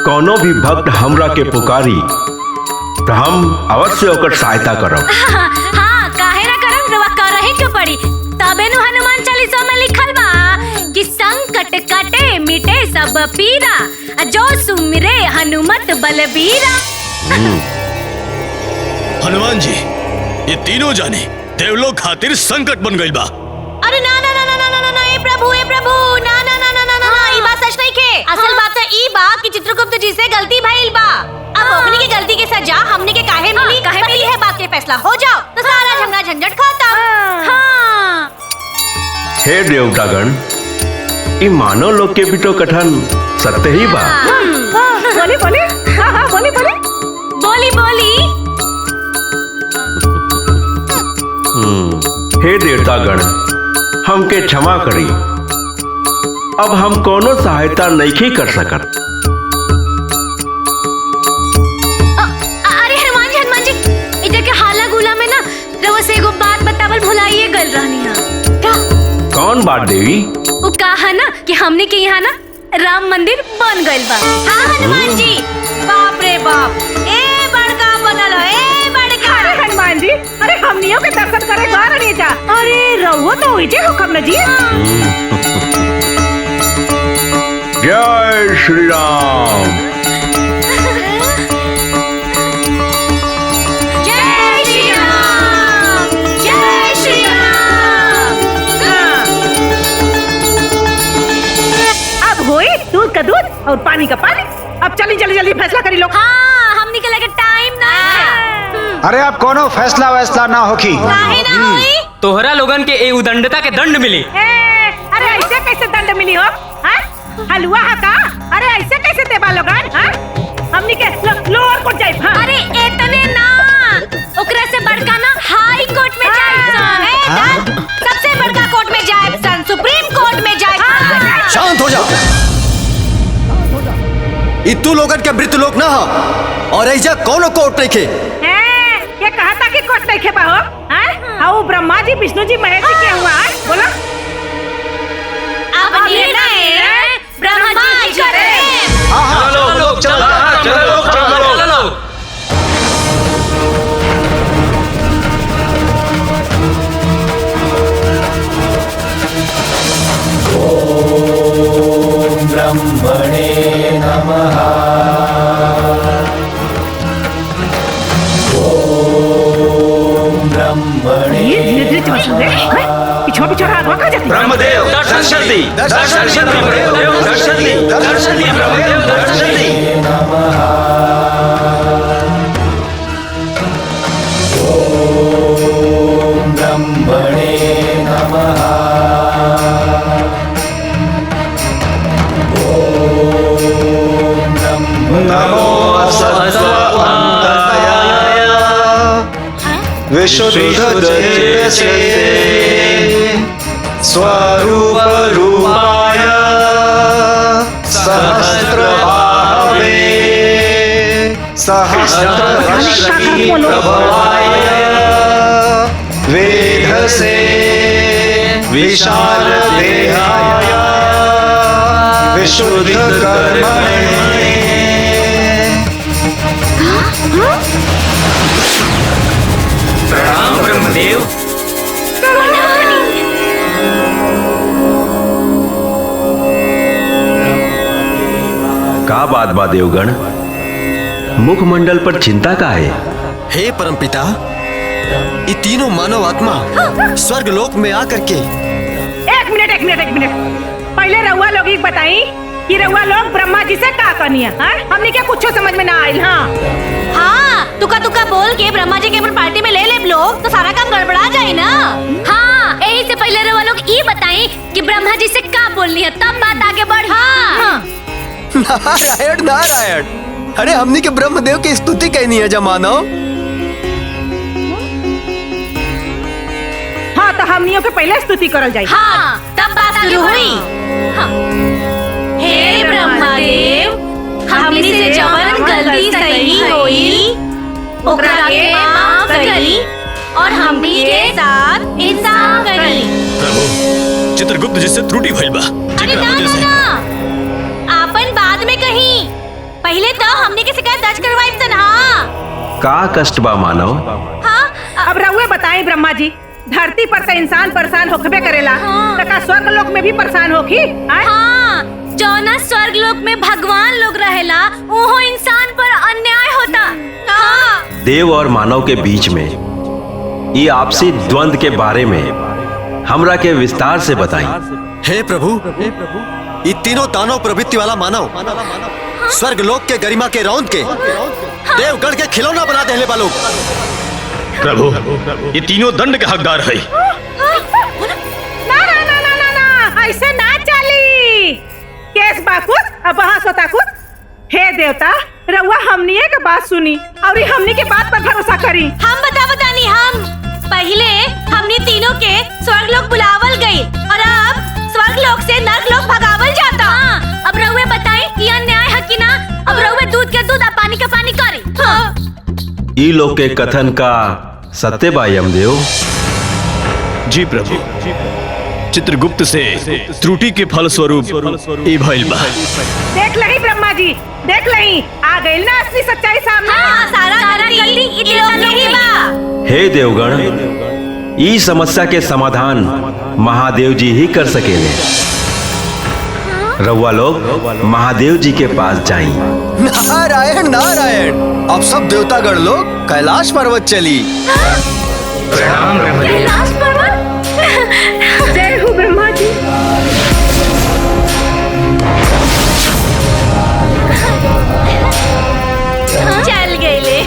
कोनो भी भक्त हमरा के पुकारी तो हम अवश्य ओकर सहायता करब। हाँ, काहे ना करम, रउआ करही के पड़ी। तबे नु हनुमान चालीसा में लिखल बा कि संकट कटे मिटे सब पीरा, जो सुमिरे हनुमत बलबीरा। हनुमान जी, ये तीनों जाने देवलोक खातिर संकट बन गइल बा। अरे ना ना ना ना ना ना ना, ए प्रभु ना ना ना ना ना ना, ई बात सच नहीं के। असल बात तो ई बा कि चित्रगुप्त जी से गलती भइल बा। अब ओकनी के गलती के सजा हमने के काहे मिली? काहे मिली है बात के फैसला हो जाओ तो सारा झंगा झंझट खत्म। हाँ। हे देवतागण, ई मानव लोग के भी तो कथन सत्य ही बा। बोली बोली, हाँ हाँ बोली बोली बोली बोली। हे देवतागण, हमके क्षमा करी, अब हम कोनो सहायता नहीं कर सकत। अरे हनुमान जी, इधर के हाला गुला में ना रउआ से एगो बात बतावल भुलाइए गल रहनी है। कौन बात देवी? वो कहा ना कि हमने के यहाँ ना राम मंदिर बन गइल बा। हाँ हनुमान जी, बाप रे बाप, ए बड़का बनल है, ए बड़का। अरे हनुमान जी, अरे हमनियों के दर्शन करे गए रहनी जा। अरे रहुओ तो हुई जे हुक्म न जी। जय श्री राम। जय श्री राम, जय श्री राम। अब होई दूध का दूध और पानी का पानी। अब चली जल्दी जल्दी फैसला करी लोग। हाँ, हमने के लगे टाइम ना है। अरे अब कोनो फैसला वैसला ना होखी। काहे ना होई? तोहरा लोगन के ए उदंडता के दंड मिली। अरे ऐसे कैसे दंड मिली हो? हलवा है का? अरे ऐसे कैसे देबा लोगन? हमनी के लोअर कोर्ट जाए। अरे इतने ना, ओकरा से बड़का ना हाई कोर्ट में जाए। सबसे बड़का कोर्ट में जाए सन, सुप्रीम कोर्ट में जाए। शांत हो जा। इतू लोगन के मृत्यु लोक ना हो और ऐजा कोनो कोर्ट नहीं खे। ये कहा था कि कोर्ट नहीं खेपा हो? हाँ, ब्रह्मा जी, विष्णु जी, महेश जी क्या हुआ? बोला। अब निर्णय ब्रह्मा जी करें। चलो चलो। ओम ब्रह्मणे नमः। ओम ब्रह्मणे। पिछोड़ आगवा खा जाती। ब्रह्मदेव दर्शन दी, दर्शन दी ब्रह्मदेव, दर्शन दी, दर्शन दी ब्रह्मदेव, दर्शन दी। ओम ब्रह्मणे नमः। ओम नमो विशुद्धजयसे स्वरूप रूपाय सहस्रबाहवे सहस्रश्री प्रभवाय वेधसे विशाल देहाय विशुद्ध कर्मणे। प्रणाम ब्रह्मदेव। का बात बा देवगण, मुखमंडल पर चिंता का है? हे परमपिता, ये तीनों मानव आत्मा स्वर्ग लोक में आकर के एक मिनट पहले रउआ लोग ही बताई कि रउआ लोग ब्रह्मा जी से का करनी है, हाँ? हमने क्या कुछ समझ में ना आयल। हाँ, तुका तुका बोल के ब्रह्मा जी के अपन पार्टी में ले ले लोग तो सारा काम गड़बड़ा जाए ना। हाँ, यही से पहले रउआ लोग ये बताई कि ब्रह्मा जी से का बोलनी है, तब बात आगे बढ़ी। हाँ। नारायण नारायण, अरे हमनी के ब्रह्मदेव की स्तुति कहनी है जमानो। हाँ, तो हमनियों के पहले स्तुति करल जाए। हाँ, तब बात शुरू हुई। हाँ। हे ब्रह्मदेव, हमनी से जवन गलती सही होई ओकरा के माफ करी और हमनी के साथ इंसाफ करी। प्रभु, चित्रगुप्त जी से त्रुटि भइल बा। अरे ना, आपन बाद में कहीं, पहले तो हमने की शिकायत दर्ज करवाई सन। हाँ, का कष्ट बा मानव? हाँ, अब रउए बताएं ब्रह्मा जी, धरती पर से इंसान परेशान होखबे करेला, तो का स्वर्ग लोक में भी परेशान होखी? हाँ, जौना स्वर्ग लोक में भगवान लोग रहेला, ओहो इंसान पर अन्याय होता। हाँ। देव और मानव के बीच में ये आपसी द्वंद के बारे में हमरा के विस्तार से बताई। हे प्रभु, ये तीनों दानव प्रवृत्ति वाला मानव स्वर्ग लोक के गरिमा के रौंद के देवगढ़ के खिलौना बना देले बा लोग। प्रभु, ये तीनों दंड के हकदार है। ना, ऐसे ना चली। केस बाकुत अब बहस होता कुत। हे देवता, रउआ हमनी के बात सुनी और हमनी के बात पर भरोसा करी। हम बतानी हम पहले हमने तीनों के स्वर्ग लोक बुलावल गई और अब स्वर्ग लोक से नर्क लोक भगावल जाता। हाँ, अब रउए बताई कि अन्याय है कि ना। अब रउए दूध के दूध और पानी का पानी करी। हाँ। ई लोग के कथन का सत्य बा यमदेव? जी प्रभु, चित्रगुप्त से त्रुटि के फल स्वरूप ई भइल बा। देख लही ब्रह्मा जी, देख लही, आ गई ना असली सच्चाई सामने। हाँ, सारा गलती इन लोगों की ही बा। हे देवगण, ई समस्या के समाधान महादेव जी ही कर सकेले। रउआ लोग महादेव जी के पास जाई। नारायण नारायण, अब सब देवतागण लोग कैलाश पर्वत चली। प्रणाम ब्रह्मदेव। कैलाश पर्वत। जय हो ब्रह्मा जी। चल गए ले।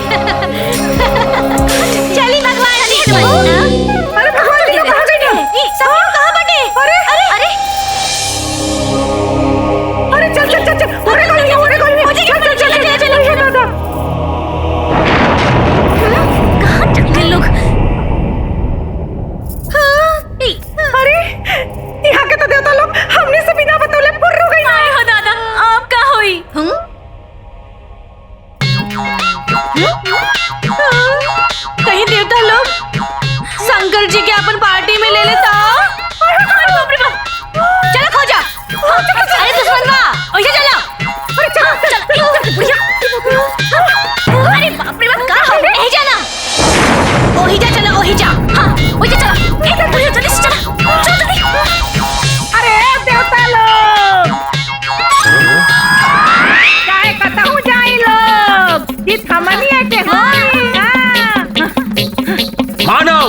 चली भगवान जी। अरे भगवान जी कहाँ गई? सब कहाँ बटे? अरे अरे चल ओरे कोई चल हे दादा। कहाँ चल गए लोग? अरे यहाँ के तो देवता लोग हमने से बिना बतौले फुर्र हो गई। आए हो दादा, आप का होई? कहीं देवता लोग शंकर जी के अपन पार्टी में ले लेता। चलो खो जा। अरे दुश्मन बा, ओइसे चलो। अरे बाप रे बाप, का हो? यही जाना। ओही जा चलो, ओही जा। हाँ, ओही जा चलो। जल्दी से चलो, चलो जल्दी। अरे देवता लोग, काहे कतहु जाई लोग? ई थमनिया के होई। मानव,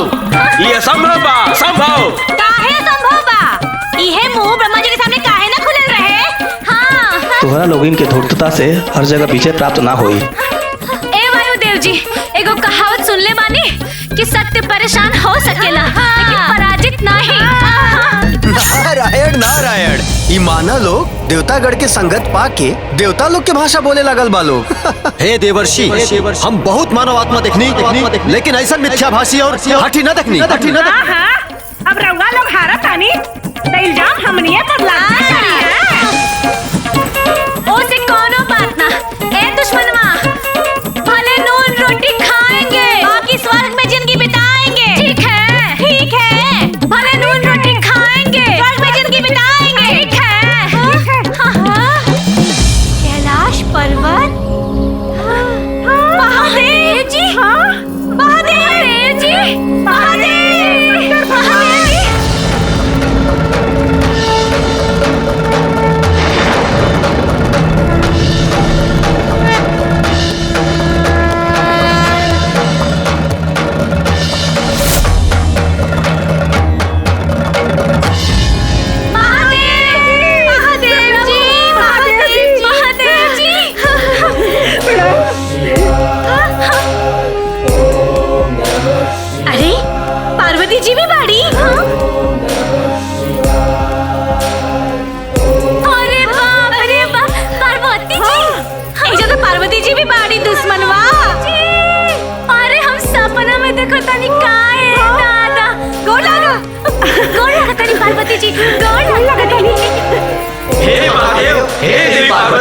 ये असंभव बा, संभव। काहे संभव बा? इहे मुंह ब्रह्मा जी के सामने काहे ना खुलल रहे? हाँ। तोहरा लोगिन के धूर्तता से हर जगह विजय प्राप्त ना होई। ए वायुदेव जी, एगो कहावत सुन ले बानी कि सत्य परेशान हो सकेला, लेकिन पराजित नहीं। नारायण नारायण, ई मानव लोग देवतागढ़ के संगत पाके देवता लोग के भाषा बोले लगल बा लोग। हे देवर्षि, हम बहुत मानव आत्मा देखनी, लेकिन ऐसा मिथ्याभाषी और हठी न देखनी। हाँ, अब रउआ लोग हारत आनी तो इल्जाम हमनिए पर लाद ओसे कोनो बात ना। ए दुश्मनवा, भले नून रोटी खाएंगे, बाकी स्वर्ग में जिंदगी बिताएंगे। ठीक है, ठीक है। भले नून रोटी खाएंगे, स्वर्ग में जिंदगी बिताएंगे। ठीक है। हाँ। कैलाश पर्वत। महादेव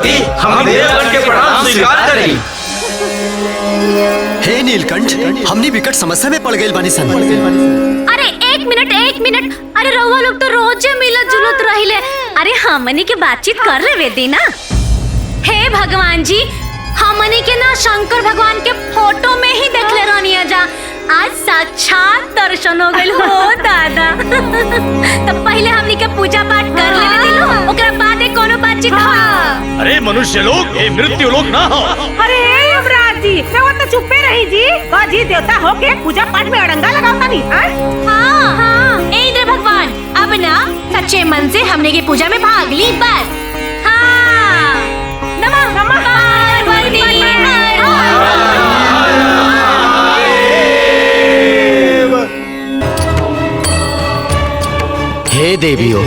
पार्वती हम देवगण के प्रणाम स्वीकार करें। हे नीलकंठ, हमनी विकट समस्या में पड़ गए बानी सन। अरे एक मिनट, अरे रउआ लोग तो रोज मिलत जुलत रहिले। अरे हमनी के बातचीत कर लेवे दी ना। हे भगवान जी, हमनी के ना शंकर भगवान के फोटो में ही देखले रहनी जा, आज साक्षात दर्शन हो गइल हो दादा। तब पहले हमनी के पूजा पाठ कर लेवे दिलो, ओकरा बाद कोनो बातचीत हो। अरे मनुष्य लोग, ये मृत्यु लोग ना हो। अरे युवराज जी, रउआ तो चुप्पे रही जी। बाजी देवता होके पूजा पाठ में अड़ंगा लगावता नहीं। हाँ, ए इंद्र भगवान, अब ना सच्चे मन से हमने की पूजा में भाग ली बस। हाँ, नमः पार्वती। हे देवियो,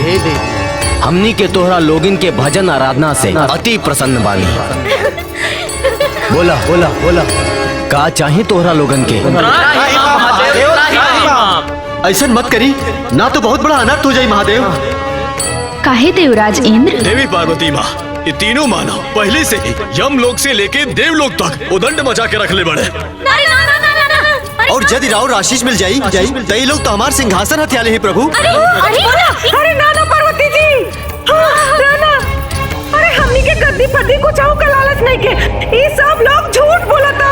हमनी के तोहरा लोगिन के भजन आराधना से अति प्रसन्न बानी। बोला बोला बोला, का चाहे तोहरा लोगन के? ऐसा मत करी, ना तो बहुत बड़ा अनर्थ हो जाए महादेव। काहे देवराज इंद्र? देवी पार्वती माँ, ये तीनों मानव पहले से ही यम लोक से लेके देवलोक तक उदंड मचा के रख ले बड़े। और यदि राव आशीष मिल जाई तई लोग तो हमारे सिंहासन हथियाले हैं प्रभु। अरे नाना पार्वती जी, नाना, अरे हमनी के गद्दी पद्दी कुछ का लालच नहीं के, ये सब लोग झूठ बोलता।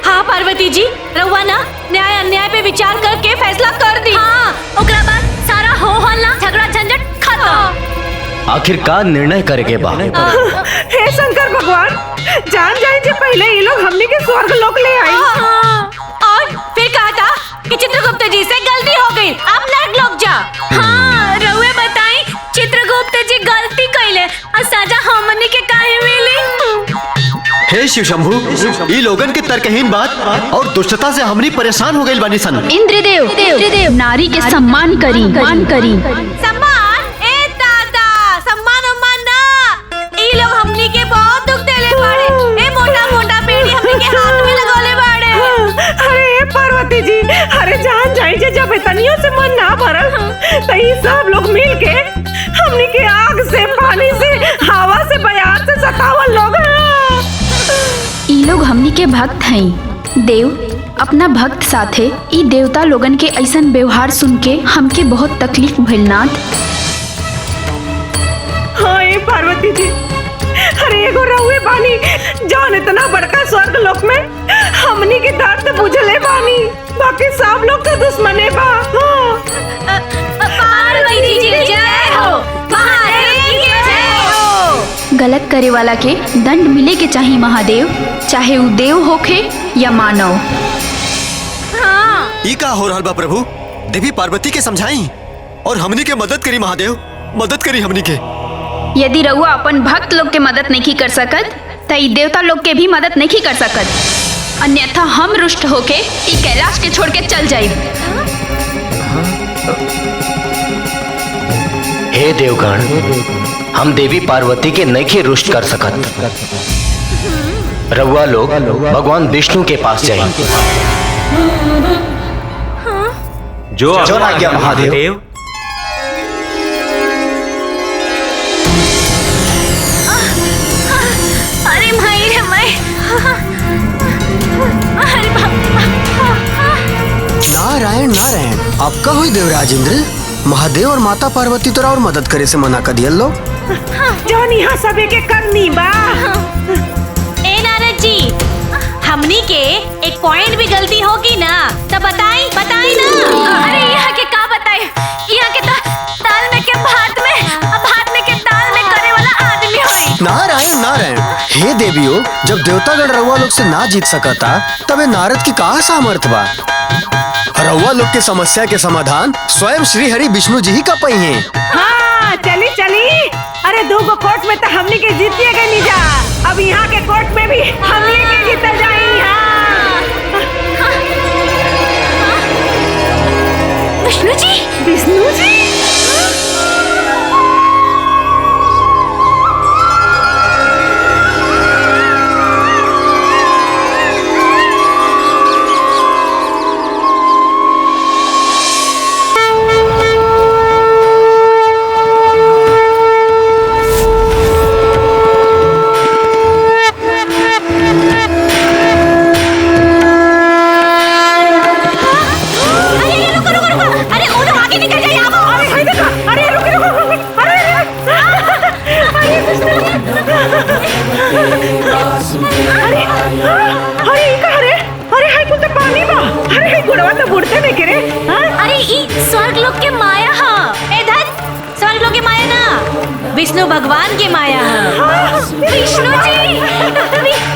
हाँ पार्वती जी, रउआ ना न्याय अन्याय पे विचार करके फैसला कर दी। हाँ, ओकरा बाद सारा हो हल्ला झगड़ा झंझट खत्म। आखिर का निर्णय करेगे बा? हे शंकर भगवान, जान जाए जे पहले ये लोग हमनी के स्वर्ग लोक ले आई। और फिर कहा था कि चित्रगुप्त जी से गलती हो गई, अब नरक लोक जा। हाँ, रउए बताई चित्रगुप्त जी गलती कइले और सजा हमनी के काहे मिली? हे शिव शंभु, ये लोगन के तर्कहीन बात और दुष्टता से हमनी परेशान हो गइल बानी सन। इंद्रदेव, नारी के सम्मान करी। सम्मान? ए दादा, सम्मान उम्मान ना। ये लोग हमनी के बहुत दुख देले बाड़े। ए मोटा मोटा बेड़ी हमनी के हाथ में लगौले बाड़े। अरे पार्वती जी, अरे जान जाए जे जब इतनियों से मन ना भरल तो ये सब लोग मिल के हमनी के आग से, पानी से, हवा से, बयार से सतावल लोग हैं। ई लोग हमनी के भक्त हैं। देव अपना भक्त साथे ई देवता लोगन के ऐसन व्यवहार सुन के हमके बहुत तकलीफ भइल नाथ। हाँ ये पार्वती जी, अरे एगो रहुए बानी जौन इतना बड़का स्वर्ग लोक में हमनी के दर्द बुझले बानी, बाकी सब लोग का दुश्मने बा। पार्वती जी जय हो, महादेव की जय हो। गलत करे वाला के दंड मिले के चाहिए महादेव, चाहे वो देव होखे या मानव। ई का हो रहल बा प्रभु? देवी पार्वती के समझाई और हमनी के मदद करी महादेव, मदद करी हमनी के। यदि रउआ अपन भक्त लोग के मदद नहीं कर सकत त ई देवता लोग के भी मदद नहीं कर सकत, अन्यथा हम रुष्ट होके ई कैलाश के छोड़ के चल जाई। हे देवगण, हम देवी पार्वती के नइखे रुष्ट कर सकत। रउआ लोग भगवान विष्णु के पास जाए। जो आज्ञा महादेव। अरे भाई रे मैं, अरे नारायण नारायण, आपका हुई देवराज इंद्र। महादेव और माता पार्वती तो और मदद करे से मना कर दिया लोग। जौन यहाँ सबे के करनी बा। ए नारद जी, हमनी के एक पॉइंट भी गलती होगी ना तो बताई ना। अरे यहाँ के का बताए, यहाँ के दाल में के भात में के दाल में करे वाला आदमी होई। नारायण नारायण, हे देवियों, जब देवतागण रउआ लोग से ना जीत सकता तबे नारद की कहा सामर्थ बा? रउआ लोग के समस्या के समाधान स्वयं श्री हरि विष्णु जी ही का पई हैं। हाँ चली चली, अरे दो कोर्ट में तो हमनी के जीतिए गए नहीं जा, अब यहाँ के कोर्ट में भी हमनी के जीत जाए। विष्णु जी, विष्णु जी, तो बुढ़ते नहीं करे। अरे ई स्वर्ग लोक के माया हा। ए धत स्वर्ग लोक के माया ना, विष्णु भगवान के माया हा। विष्णु जी,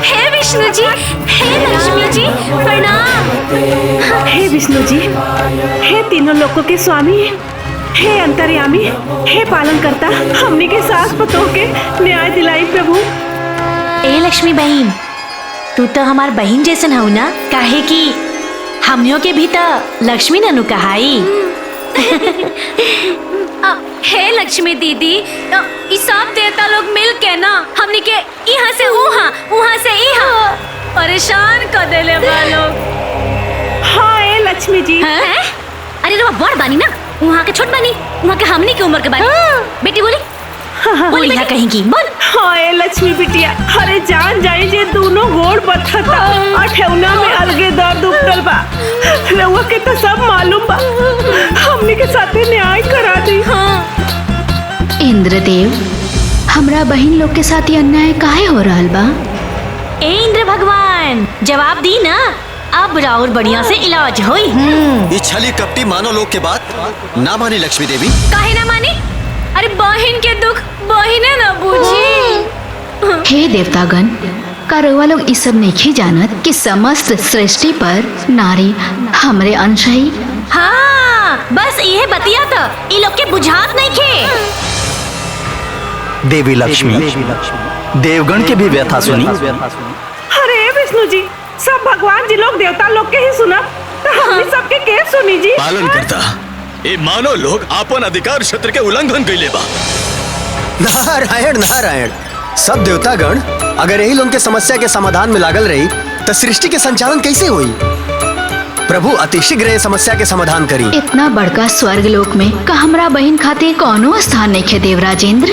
हे विष्णु जी, हे लक्ष्मी जी, प्रणाम। हे विष्णु जी, हे तीनों लोकों के स्वामी, हे अंतर्यामी, हे पालन करता, हमनी के सास पतोह के न्याय दिलाई प्रभु। ए लक्ष्मी बहन, तू तो हमार बहन जैसन हऊ ना, काहे कि हमनियों के भी तो लक्ष्मी ननु कहाई। हे लक्ष्मी दीदी, ई सब देवता लोग मिल के ना हमनी के यहाँ से उहाँ, उहाँ से यहाँ परेशान कर देले बा लोग। हाँ ए लक्ष्मी जी। अरे रो बड़ बानी ना, वहाँ के छोट बानी, वहाँ के हमनी के उम्र के बानी। बेटी बोली बोली यहाँ कहेंगी बोल। हाँ ए लक्ष्मी बिटिया, अरे जान जाई जे दोनों गोड़ बथता और ठेवना में अलगे दर्द उठल बा। रउआ के तो सब मालूम बा, हमनी के साथे न्याय करा दी। इंद्रदेव, हमरा बहन लोग के साथ ये अन्याय काहे हो रहल बा? ए इंद्र भगवान, जवाब दी ना, अब राउर बढ़िया से इलाज होई। ये छली कपटी मानो लोग के बात ना मानी लक्ष्मी देवी। काहे ना मानी? अरे बहन के दुख बहने ना बूझी। हे देवतागण, का रउआ लोग इस सब नहीं जानत कि समस्त सृष्टि पर नारी हमरे अंश है? हाँ, बस ये बतिया तो ई लोग के बुझात नहीं खे। देवी लक्ष्मी, देवगण के भी व्यथा सुनी। अरे विष्णु जी, सब भगवान जी लोग देवता लोग के ही सुना, तो हमनी सबके के सुनी जी? पालन करता, ये मानव लोग अपन अधिकार क्षेत्र के उल्लंघन कैले बा। नारायण नारायण, सब देवतागण अगर यही लोग के समस्या के समाधान में लागल रही तो सृष्टि के संचालन कैसे हुई? प्रभु अतिशीघ्र ये समस्या के समाधान करी। इतना बड़का स्वर्ग लोक में का हमरा बहन खातिर कोनो स्थान नहीं खे देवराजेंद्र?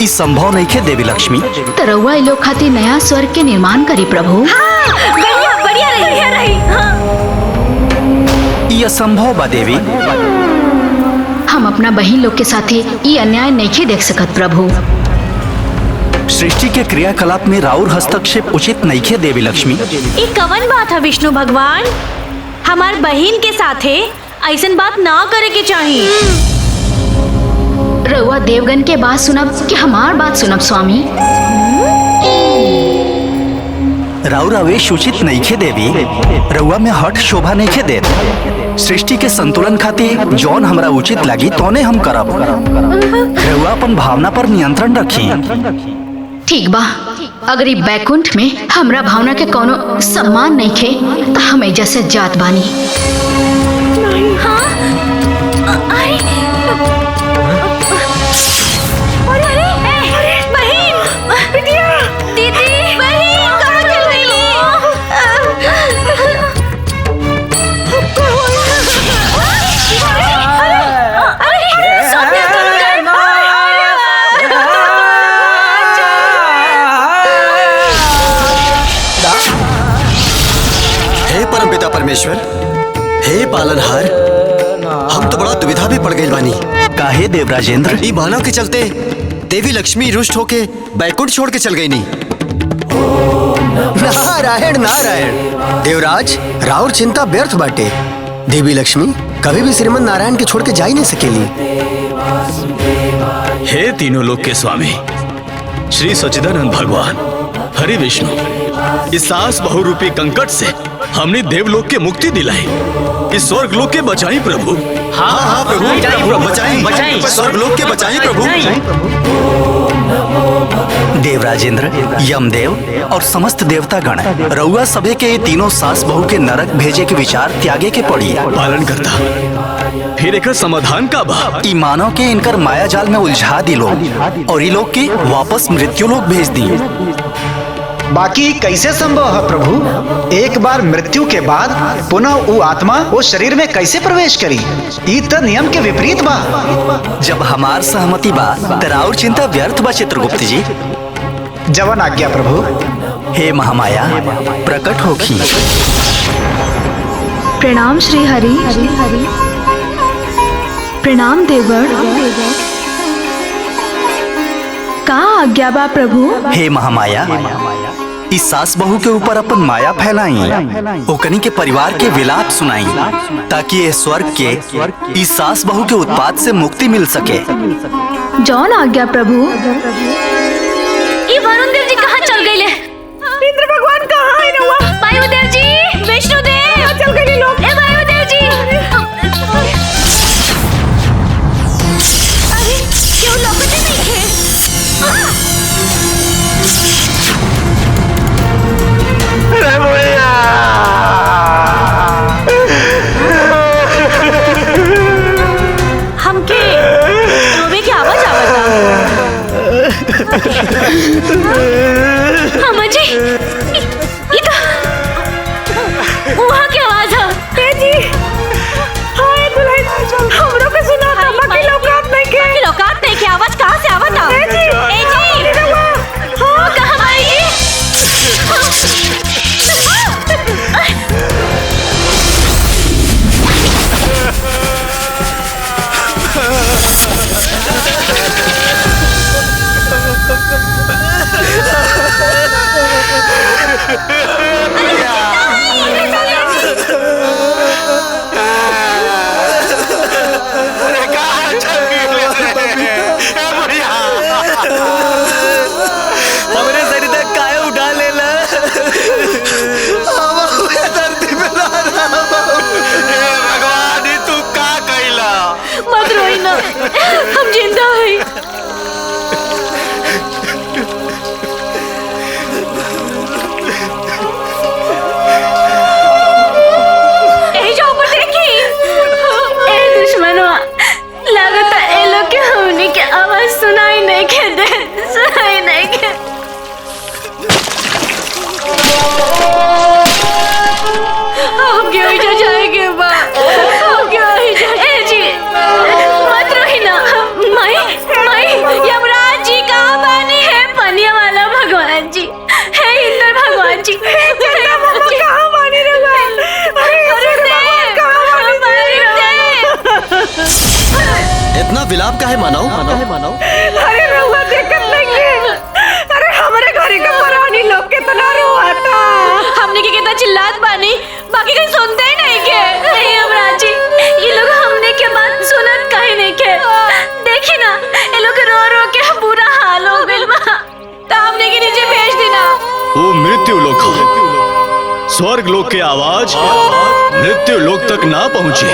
ई संभव नहीं खे देवी लक्ष्मी। तो रउआ लोग खातिर नया स्वर्ग के निर्माण करी प्रभु। बढ़िया बढ़िया रही। ये असंभव बा देवी। हम अपना बहन लोग के साथे ये अन्याय नहीं देख सकत प्रभु। सृष्टि के क्रियाकलाप में राउर हस्तक्षेप उचित नहीं खे देवी लक्ष्मी। ये कवन बात है विष्णु भगवान? हमार बहन के साथे ऐसन बात ना करे के चाहिए। रउआ देवगन के बात सुनब कि हमार बात सुनब स्वामी? राउर आवेश उचित नहीं खे देवी। रउआ में हठ शोभा नहीं खे देत। सृष्टि के संतुलन खातिर जौन हमरा उचित लगी तौने हम करब। रउआ अपन भावना पर नियंत्रण रखी। ठीक बा, अगर ई बैकुंठ में हमरा भावना के कोनो सम्मान नहीं खे तो हम एजा से जात बानी। परमपिता परमेश्वर, हे पालनहार, हम तो बड़ा दुविधा भी पड़ गए बानी। काहे देवराजेंद्र? ई मानव के चलते देवी लक्ष्मी रुष्ट होके बैकुंठ छोड़ के चल गई नी। नारायण नारायण, देवराज राउर चिंता व्यर्थ बाटे। देवी लक्ष्मी कभी भी श्रीमन नारायण के छोड़ के जा ही नहीं सकेली। हे तीनों लोक के स्वामी श्री सच्चिदानंद भगवान, हरि विष्णु, इस सास बहु रूपी कंकट से हमने देवलोक के मुक्ति दिलाई, इस स्वर्ग लोक के बचाई प्रभु। हाँ प्रभु, बचाई स्वर्ग लोक के बचाई प्रभु। देवराजेंद्र, यमदेव और समस्त देवतागण, रउआ सभे के तीनों सास बहू के नरक भेजे के विचार त्यागे के पड़ी। पालन करता, फिर एक समाधान का बा? ई मानव के इनकर माया जाल में उलझा दी लोग और ई लोग के वापस मृत्यु लोक भेज दी। बाकी कैसे संभव है प्रभु? एक बार मृत्यु के बाद पुनः वो आत्मा वो शरीर में कैसे प्रवेश करी? ई तो नियम के विपरीत बा। जब हमार सहमति बा त राउर चिंता व्यर्थ बा चित्रगुप्त जी। जवन आज्ञा प्रभु। हे महामाया प्रकट होखी। प्रणाम श्री हरि। प्रणाम देवगण। का आज्ञा बा प्रभु? हे महामाया, इस सास बहू के ऊपर अपन माया फैलाई, ओकनी के परिवार के विलाप सुनाई, ताकि ये स्वर्ग के इस सास बहू के उत्पात से मुक्ति मिल सके। जौन आज्ञा प्रभु। ये वरुण देव जी कहाँ चल गए? इंद्र भगवान कहाँ है रहुआ? वायुदेव जी, विष्णुदेव चल गए लोग। ए वायुदेव जी, अरे क्यों लौकते नहीं थे? हमके रोवे की आवाज आवता। अम्मा जी, वहाँ की आवाज है जी। हाय दुल्हन, हमरो के सुना था। बाकी लौकात नहीं के आवाज कहाँ से आवता? ए जी, हाँ कहाँ भाई जी? हमरे शरीर तक काहे उठा लेला? भगवान तू का कैला? मत रोई ना, हम जिंदा है। ए जो ऊपर देखी, ए दुश्मनवा, लगता ए लोग के हमने के आवाज सुनाई नहीं के दे, सुनाई नहीं के। हम क्यों ही जाएंगे बा? हम क्यों ही ए जी, मत रोही ना। माई यमराज जी कहाँ बनी है? पनिया वाला भगवान जी है, इंद्र भगवान जी कहाँ बनी रहुआ? इतना विलाप काहे मानाओ? अरे रहुआ देखत नहीं है? अरे हमारे घरे का पुरानी लोग कितना रोता। हमने के कितना चिल्लात बानी, बाकी कहीं सुनते ही नहीं के। नहीं यमराज जी, ये लोग हमने के बात सुनत कहीं नहीं के। देखी ना, ये लोग रो रो के बुरा हाल हो गइल बा। तो हमने के नीचे भेज देना। वो मृत्यु लोक, स्वर्ग लोक के आवाज मृत्यु लोक तक ना पहुँचे।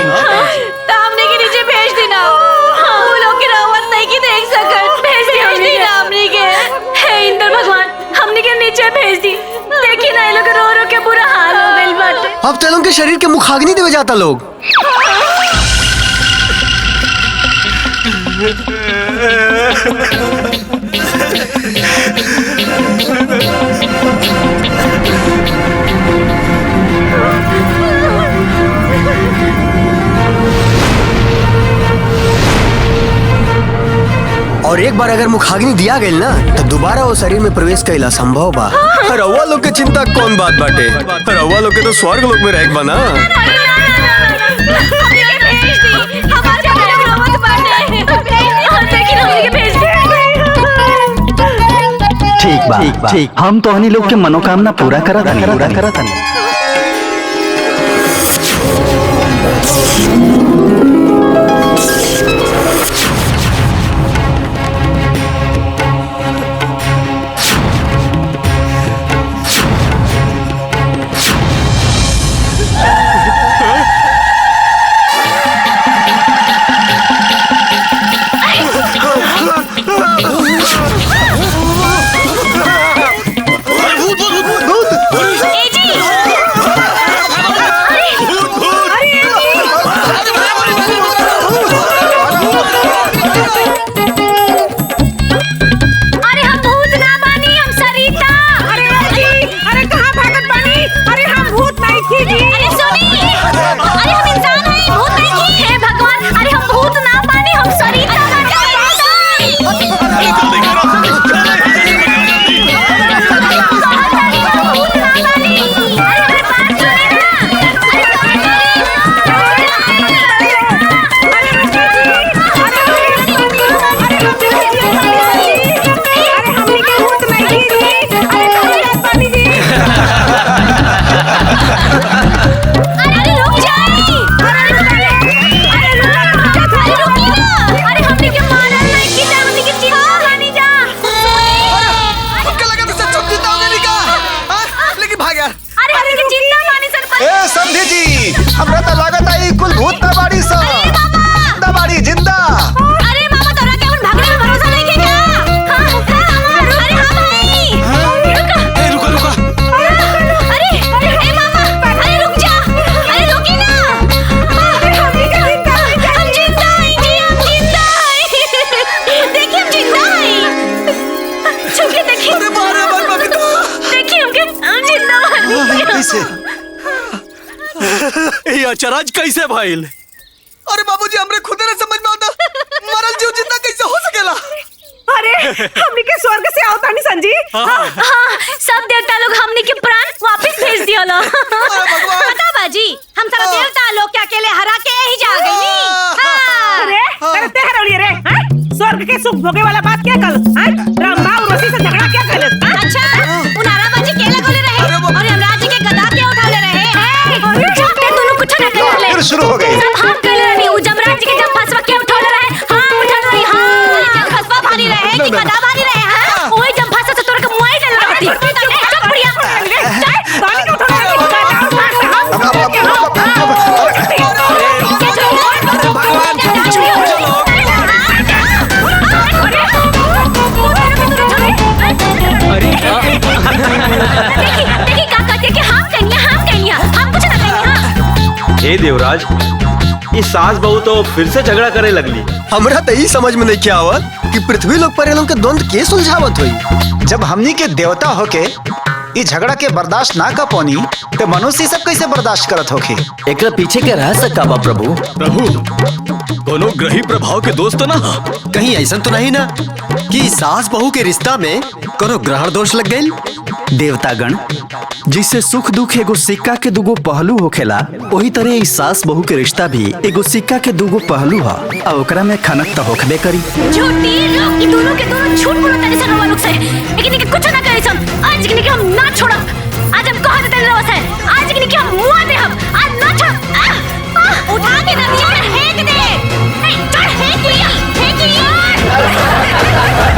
तो हमने के नीचे भेज देना। वो लोग की रावत नहीं की देख सकत। भेज दी ना हमने के। हे इंद्र भगवान, हमने के नीचे भेज दी। देखी ना, ये लोग रो रो के बुरा हाल हो गइल बाटे। अब तेलों के शरीर के मुखाग्नि देवे जाता लोग। और एक बार अगर मुखाग्नि दिया गई ना, तो दोबारा वो शरीर में प्रवेश कइला असंभव बा। रउआ लोग के चिंता कौन बात बाटे? रउआ लोग के तो स्वर्ग लोक में रह बना। ठीक बा, हम तो हनी लोग के मनोकामना पूरा करा था। ए जी, कैसे? ये अचरज कैसे भइल? अरे बाबूजी हमरे खुद न समझ में आता मरल जीव जिंदा कैसे हो सकेला? अरे हमनी के स्वर्ग से आवता नहीं संजी। हाँ, सब देवता लोग हमनी के प्राण वापस भेज दिया लो। पता बाजी हम सारा देवता लोग के अकेले हरा के ही जा गई नी। अरे करते हरोली रे हैं? स्वर्ग के सुख भोगे वाला बात क्या कल हैं? ब्रह्मा उर्वशी से झगड़ा क्या कल? अच्छा उनारा बाजी केले गोले रहे और यमराज जी के गदा के उठाले रहे हैं। ये दोनों कुछ ना कर फिर शुरू हो गई। सब हम कर रहे उ जमराज के जब फसवा के उठाले रहे। हां उठा रही हां फसवा भारी रहे कि गदा भारी रहे हैं? ओए जब फसवा से तोर के मुआई डल रहती। चुप बुढ़िया चल गाड़ी के उठा हे देवराज, ये सास बहू तो फिर से झगड़ा करे लगली। हमरा तो यही समझ में नहीं क्या आवत कि पृथ्वी लोग पर लोग के द्वंद के सुलझावत हुई। जब हमनी के देवता होके ये झगड़ा के बर्दाश्त ना कर पौनी तो मनुष्य सब कैसे बर्दाश्त करत होके? एक पीछे के रहस्य का बा प्रभु? दोनों ग्रही प्रभाव के दोस्त ना? कहीं ऐसा तो नहीं ना कि सास बहू के रिश्ता में कोनो ग्रहण दोष लग गई? देवतागण, जिससे सुख दुख एगो सिक्का के दुगो पहलू होखेला, वही तरह इस सास बहू के रिश्ता भी एगो सिक्का के दुगो पहलू है और ओकरा में खनक तो होखबे करी। झूठी लोग, ये दोनों के दोनों झूठ बोलत तारे सन लोग से, लेकिन इनके कुछ ना करे सन। आज के हम ना छोड़ब। आज हम कह देते रहो से, आज के हम मुआ दे हम, आज ना छोड़। उठा के नदिया में फेंक दे। नहीं, चढ़ फेंक लिया यार।